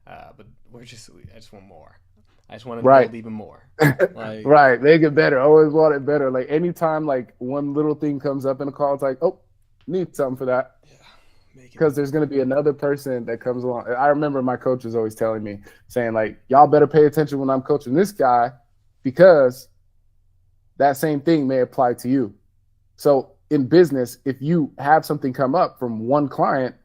But I just want more. I just want to build even more. Like, right, make it better. Always want it better. Like anytime, like one little thing comes up in a call, it's like, oh, need something for that. Yeah, because there's going to be another person that comes along. I remember my coach was always telling me, saying like, y'all better pay attention when I'm coaching this guy, because that same thing may apply to you. So in business, if you have something come up from one client,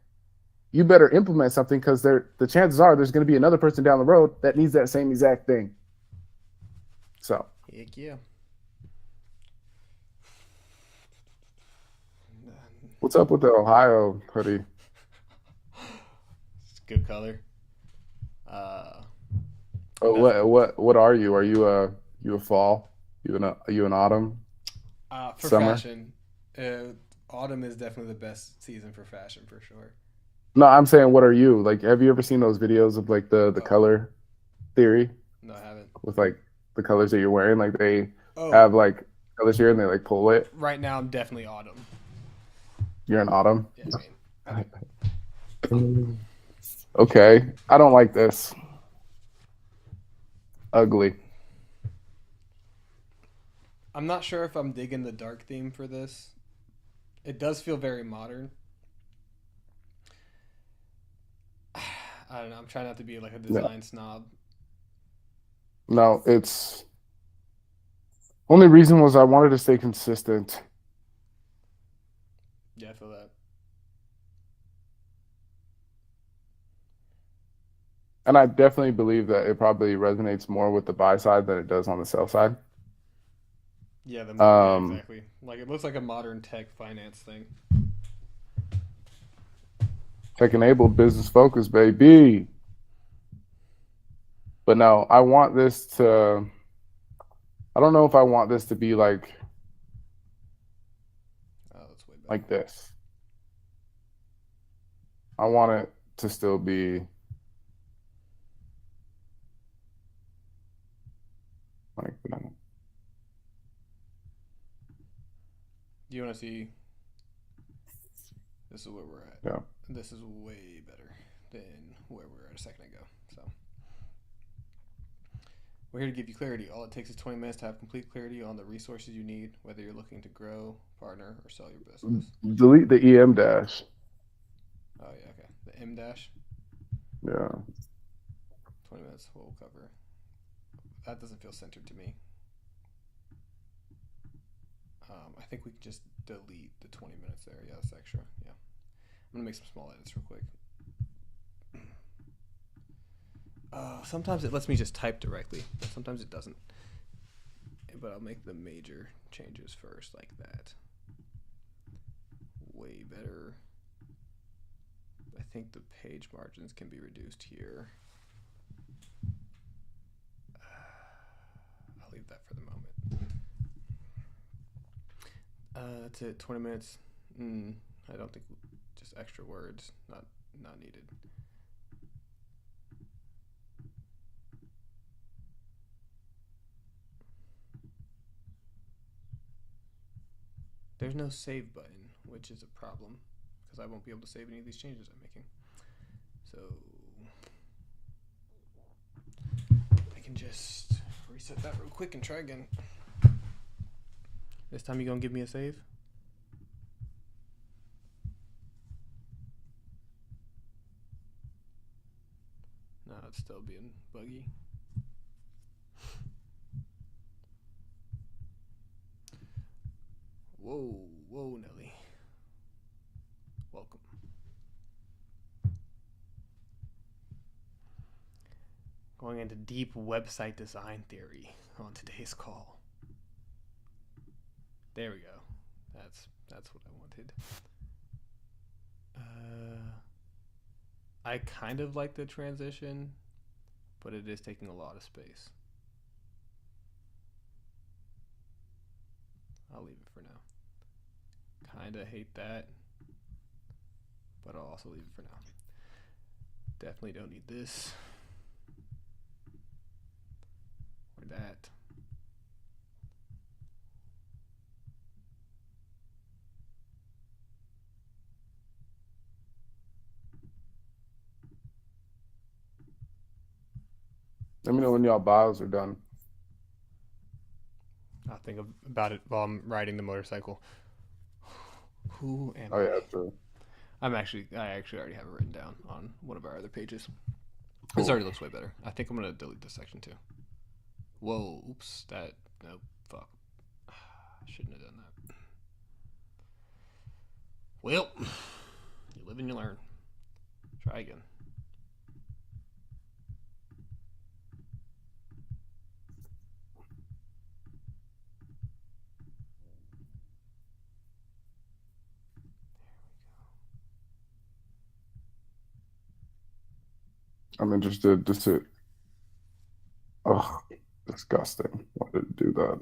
you better implement something, because the chances are there's going to be another person down the road that needs that same exact thing. So. Heck yeah. What's up with the Ohio hoodie? It's a good color. What are you? Are you a fall? You an autumn? For summer? fashion, autumn is definitely the best season for fashion, for sure. No, I'm saying, what are you? Like, have you ever seen those videos of like the color theory? No, I haven't. With like the colors that you're wearing, like they have like colors here and they like pull it. Right now, I'm definitely autumn. You're an autumn? Yeah, I mean. Okay. I don't like this. Ugly. I'm not sure if I'm digging the dark theme for this. It does feel very modern. I don't know. I'm trying not to be like a design snob. No, it's only reason was I wanted to stay consistent. Yeah, I feel that. And I definitely believe that it probably resonates more with the buy side than it does on the sell side. Yeah, Um, exactly. Like it looks like a modern tech finance thing. Tech enabled business focus, baby. But no, I want this to, I don't know if I want this to be Oh, that's way better. like this. I want it to still be like, Do you want to see? This is where we're at. yeah. This is way better than where we were at a second ago. So we're here to give you clarity. All it takes is 20 minutes to have complete clarity on the resources you need, whether you're looking to grow, partner, or sell your business. Delete the EM dash. Oh yeah, okay. The M dash. Yeah. 20 minutes we'll cover. That doesn't feel centered to me. I think we can just delete the 20 minutes there. Yeah, that's extra. Yeah. I'm going to make some small edits real quick. Sometimes it lets me just type directly. Sometimes it doesn't. But I'll make the major changes first, like that. Way better. I think the page margins can be reduced here. I'll leave that for the moment. That's it. 20 minutes. I don't think just extra words, not needed. There's no save button, which is a problem because I won't be able to save any of these changes I'm making. So I can just reset that real quick and try again. This time you gonna give me a save? No, it's still being buggy. Whoa, Nelly. Welcome. Going into deep website design theory on today's call. There we go. That's what I wanted. I kind of like the transition, but it is taking a lot of space. I'll leave it for now. Kinda hate that, but I'll also leave it for now. Definitely don't need this or that. Let me know when y'all bios are done. I'll think about it while I'm riding the motorcycle. Who am Oh I? yeah, true. I actually already have it written down on one of our other pages. This already looks way better. I think I'm gonna delete this section too. Whoa, oops, no, fuck. I shouldn't have done that. Well, you live and you learn. Try again. I'm interested just to. Ugh, disgusting. Why did it do that?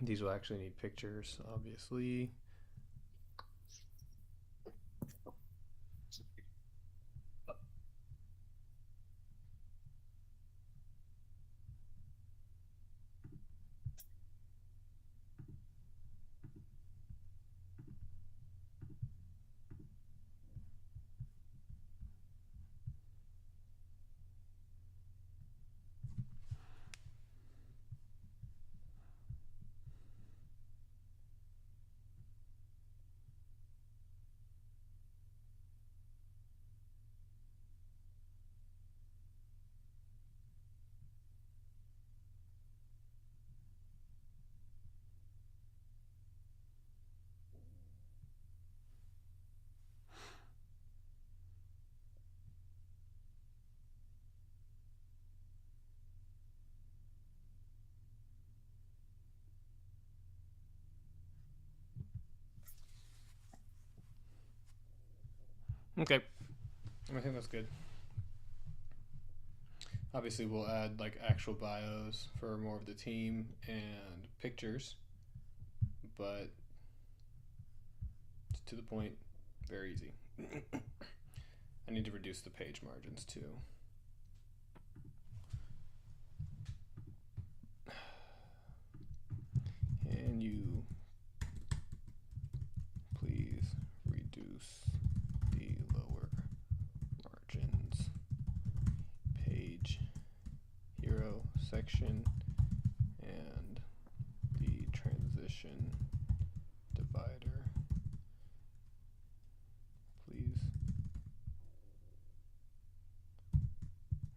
These will actually need pictures, obviously. Okay, I think that's good. Obviously, we'll add like actual bios for more of the team and pictures, but it's to the point, very easy. I need to reduce the page margins too. Can you please reduce the lower margins page hero section and the transition divider, please?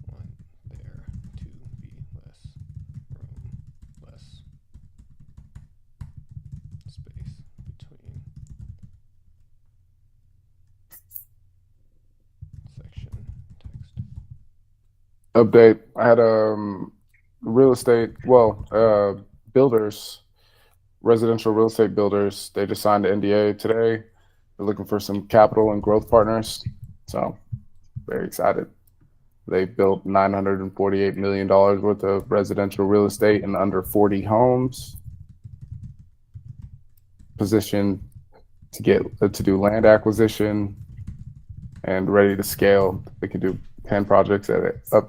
Want there to be less room, less space between section text. Update. I had real estate, builders, residential real estate builders. They just signed an NDA today. They're looking for some capital and growth partners. So very excited. They built $948 million worth of residential real estate in under 40 homes. Positioned to do land acquisition and ready to scale. They can do up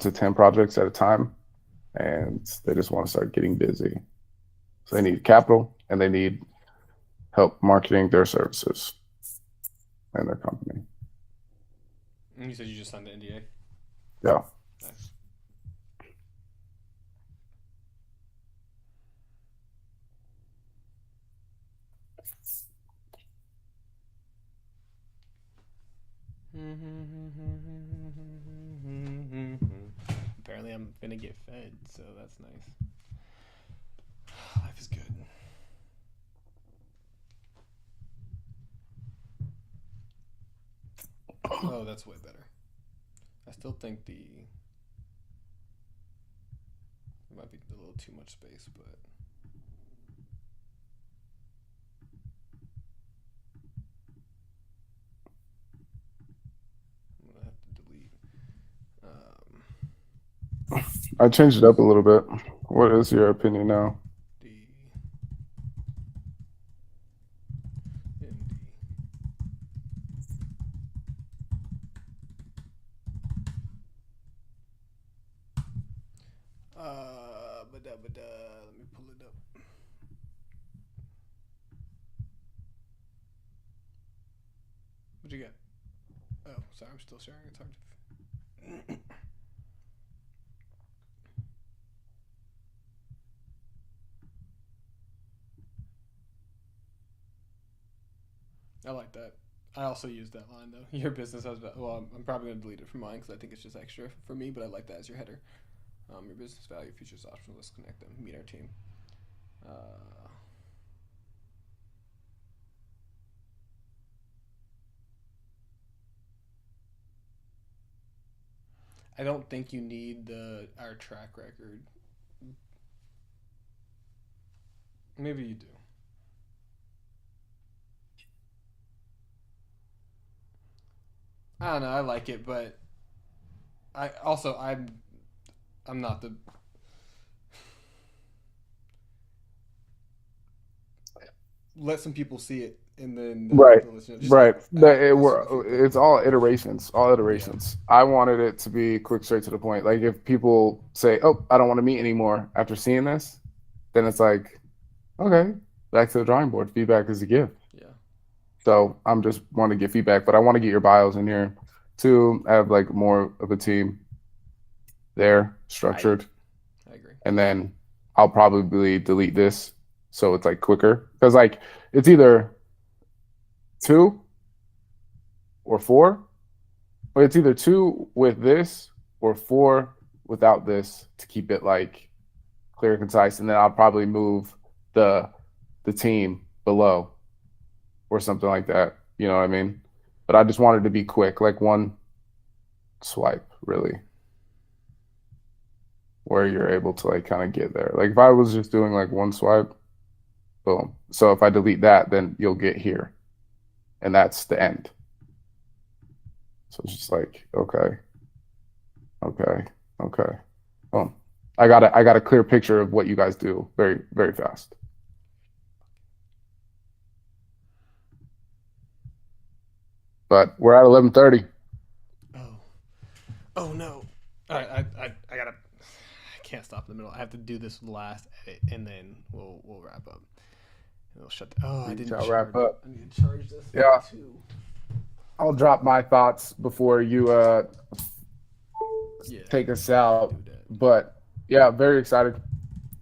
to 10 projects at a time, and they just want to start getting busy. So they need capital and they need help marketing their services and their company. And you said you just signed the NDA? Yeah. Nice. Apparently I'm gonna get fed, so that's nice. Life is good. Oh, that's way better. I still think there might be a little too much space, but I'm gonna have to delete. I changed it up a little bit. What is your opinion now? Let me pull it up. What'd you get? Oh, sorry, I'm still sharing. It's hard to. I like that. I also use that line though. Your business has. Well, I'm probably gonna delete it from mine because I think it's just extra for me. But I like that as your header. Your business value, features, options. Let's connect them. Meet our team. I don't think you need our track record. Maybe you do. I don't know. I like it, but I'm not the. let some people see it, and then Right. they'll listen. Just Right. feedback. It's all iterations. All iterations. I wanted it to be quick, straight to the point. Like if people say, "Oh, I don't want to meet anymore," after seeing this, then it's like, okay, back to the drawing board. Feedback is a gift. Yeah. So I'm just want to get feedback, but I want to get your bios in here to have like more of a team there structured, I agree. and then I'll probably delete this so it's like quicker because like it's either 2 or 4, but it's either 2 with this or 4 without this to keep it like clear and concise, and then I'll probably move the team below or something like that. You know what I mean? But I just wanted to be quick, like one swipe, really, where you're able to like kind of get there. Like if I was just doing like one swipe, boom. So if I delete that, then you'll get here, and that's the end. So it's just like, okay, boom. I got a clear picture of what you guys do very, very fast. But we're at 11:30. Oh no! All right, I gotta. I can't stop in the middle. I have to do this last edit, and then we'll wrap up. And we'll shut. I didn't wrap up. I need to charge this. Yeah. Too. I'll drop my thoughts before you take us out. But yeah, very excited.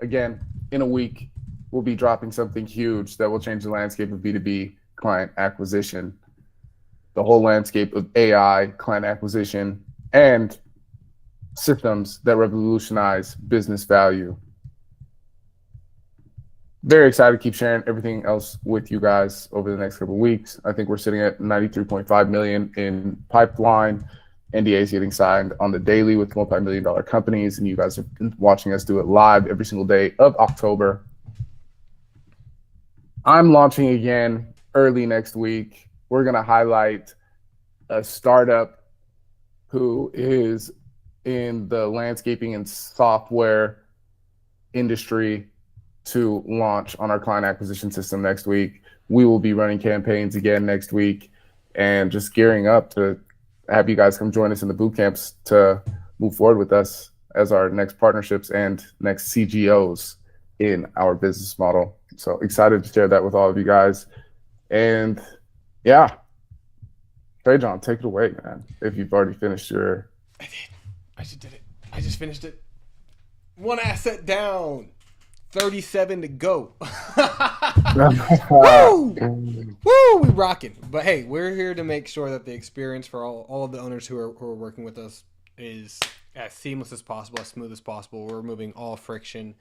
Again, in a week, we'll be dropping something huge that will change the landscape of B2B client acquisition, the whole landscape of AI, client acquisition, and systems that revolutionize business value. Very excited to keep sharing everything else with you guys over the next couple of weeks. I think we're sitting at 93.5 million in pipeline. NDAs getting signed on the daily with multi-million-dollar companies, and you guys are watching us do it live every single day of October. I'm launching again early next week. We're going to highlight a startup who is in the landscaping and software industry to launch on our client acquisition system next week. We will be running campaigns again next week and just gearing up to have you guys come join us in the boot camps to move forward with us as our next partnerships and next CGOs in our business model. So excited to share that with all of you guys. And yeah, Trey John, take it away, man. If you've already finished your... I did. I just did it. I just finished it. 1 asset down. 37 to go. Woo! Woo! We rocking. But hey, we're here to make sure that the experience for all of the owners who are working with us is as seamless as possible, as smooth as possible. We're removing all friction,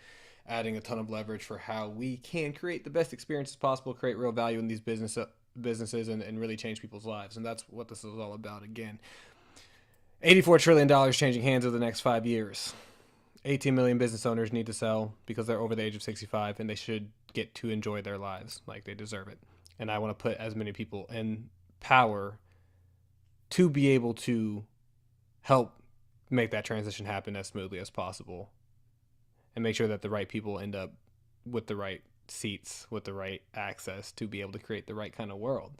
adding a ton of leverage for how we can create the best experiences possible, create real value in these businesses, and really change people's lives. And that's what this is all about. Again, $84 trillion changing hands over the next 5 years. 18 million business owners need to sell because they're over the age of 65, and they should get to enjoy their lives like they deserve it. And I want to put as many people in power to be able to help make that transition happen as smoothly as possible, and make sure that the right people end up with the right seats, with the right access to be able to create the right kind of world.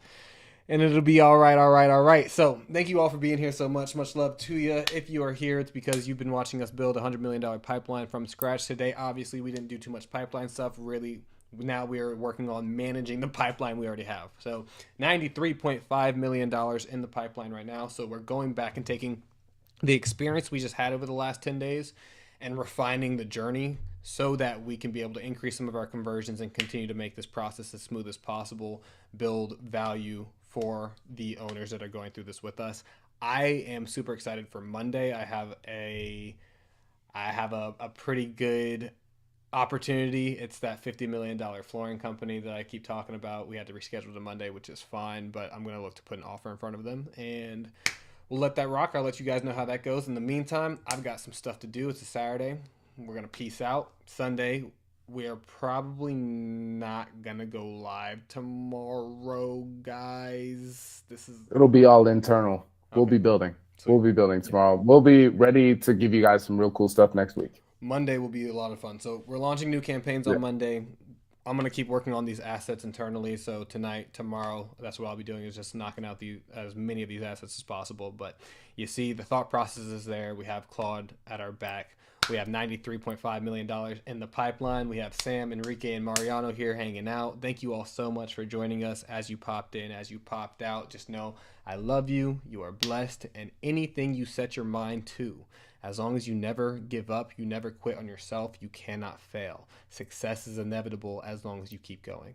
And it'll be all right. So thank you all for being here so much. Much love to you. If you are here, it's because you've been watching us build a $100 million pipeline from scratch today. Obviously, we didn't do too much pipeline stuff. Really, now we are working on managing the pipeline we already have. So $93.5 million in the pipeline right now. So we're going back and taking the experience we just had over the last 10 days and refining the journey so that we can be able to increase some of our conversions and continue to make this process as smooth as possible, build value for the owners that are going through this with us. I am super excited for Monday. I have a pretty good opportunity. It's that $50 million flooring company that I keep talking about. We had to reschedule to Monday, which is fine, but I'm going to look to put an offer in front of them, and we'll let that rock. I'll let you guys know how that goes. In the meantime, I've got some stuff to do. It's a Saturday. We're going to peace out. Sunday, we are probably not going to go live tomorrow, guys. It'll be all internal. Okay. We'll be building. Sweet. We'll be building tomorrow. Yeah. We'll be ready to give you guys some real cool stuff next week. Monday will be a lot of fun. So we're launching new campaigns on Monday. I'm gonna keep working on these assets internally. So tonight, tomorrow, that's what I'll be doing, is just knocking out as many of these assets as possible. But you see, the thought process is there. We have Claude at our back. We have $93.5 million in the pipeline. We have Sam, Enrique, and Mariano here hanging out. Thank you all so much for joining us. As you popped in, as you popped out, just know I love you. You are blessed, and anything you set your mind to, as long as you never give up, you never quit on yourself, you cannot fail. Success is inevitable as long as you keep going.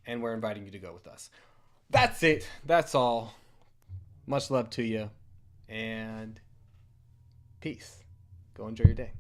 And we're inviting you to go with us. That's it. That's all. Much love to you. And peace. Go enjoy your day.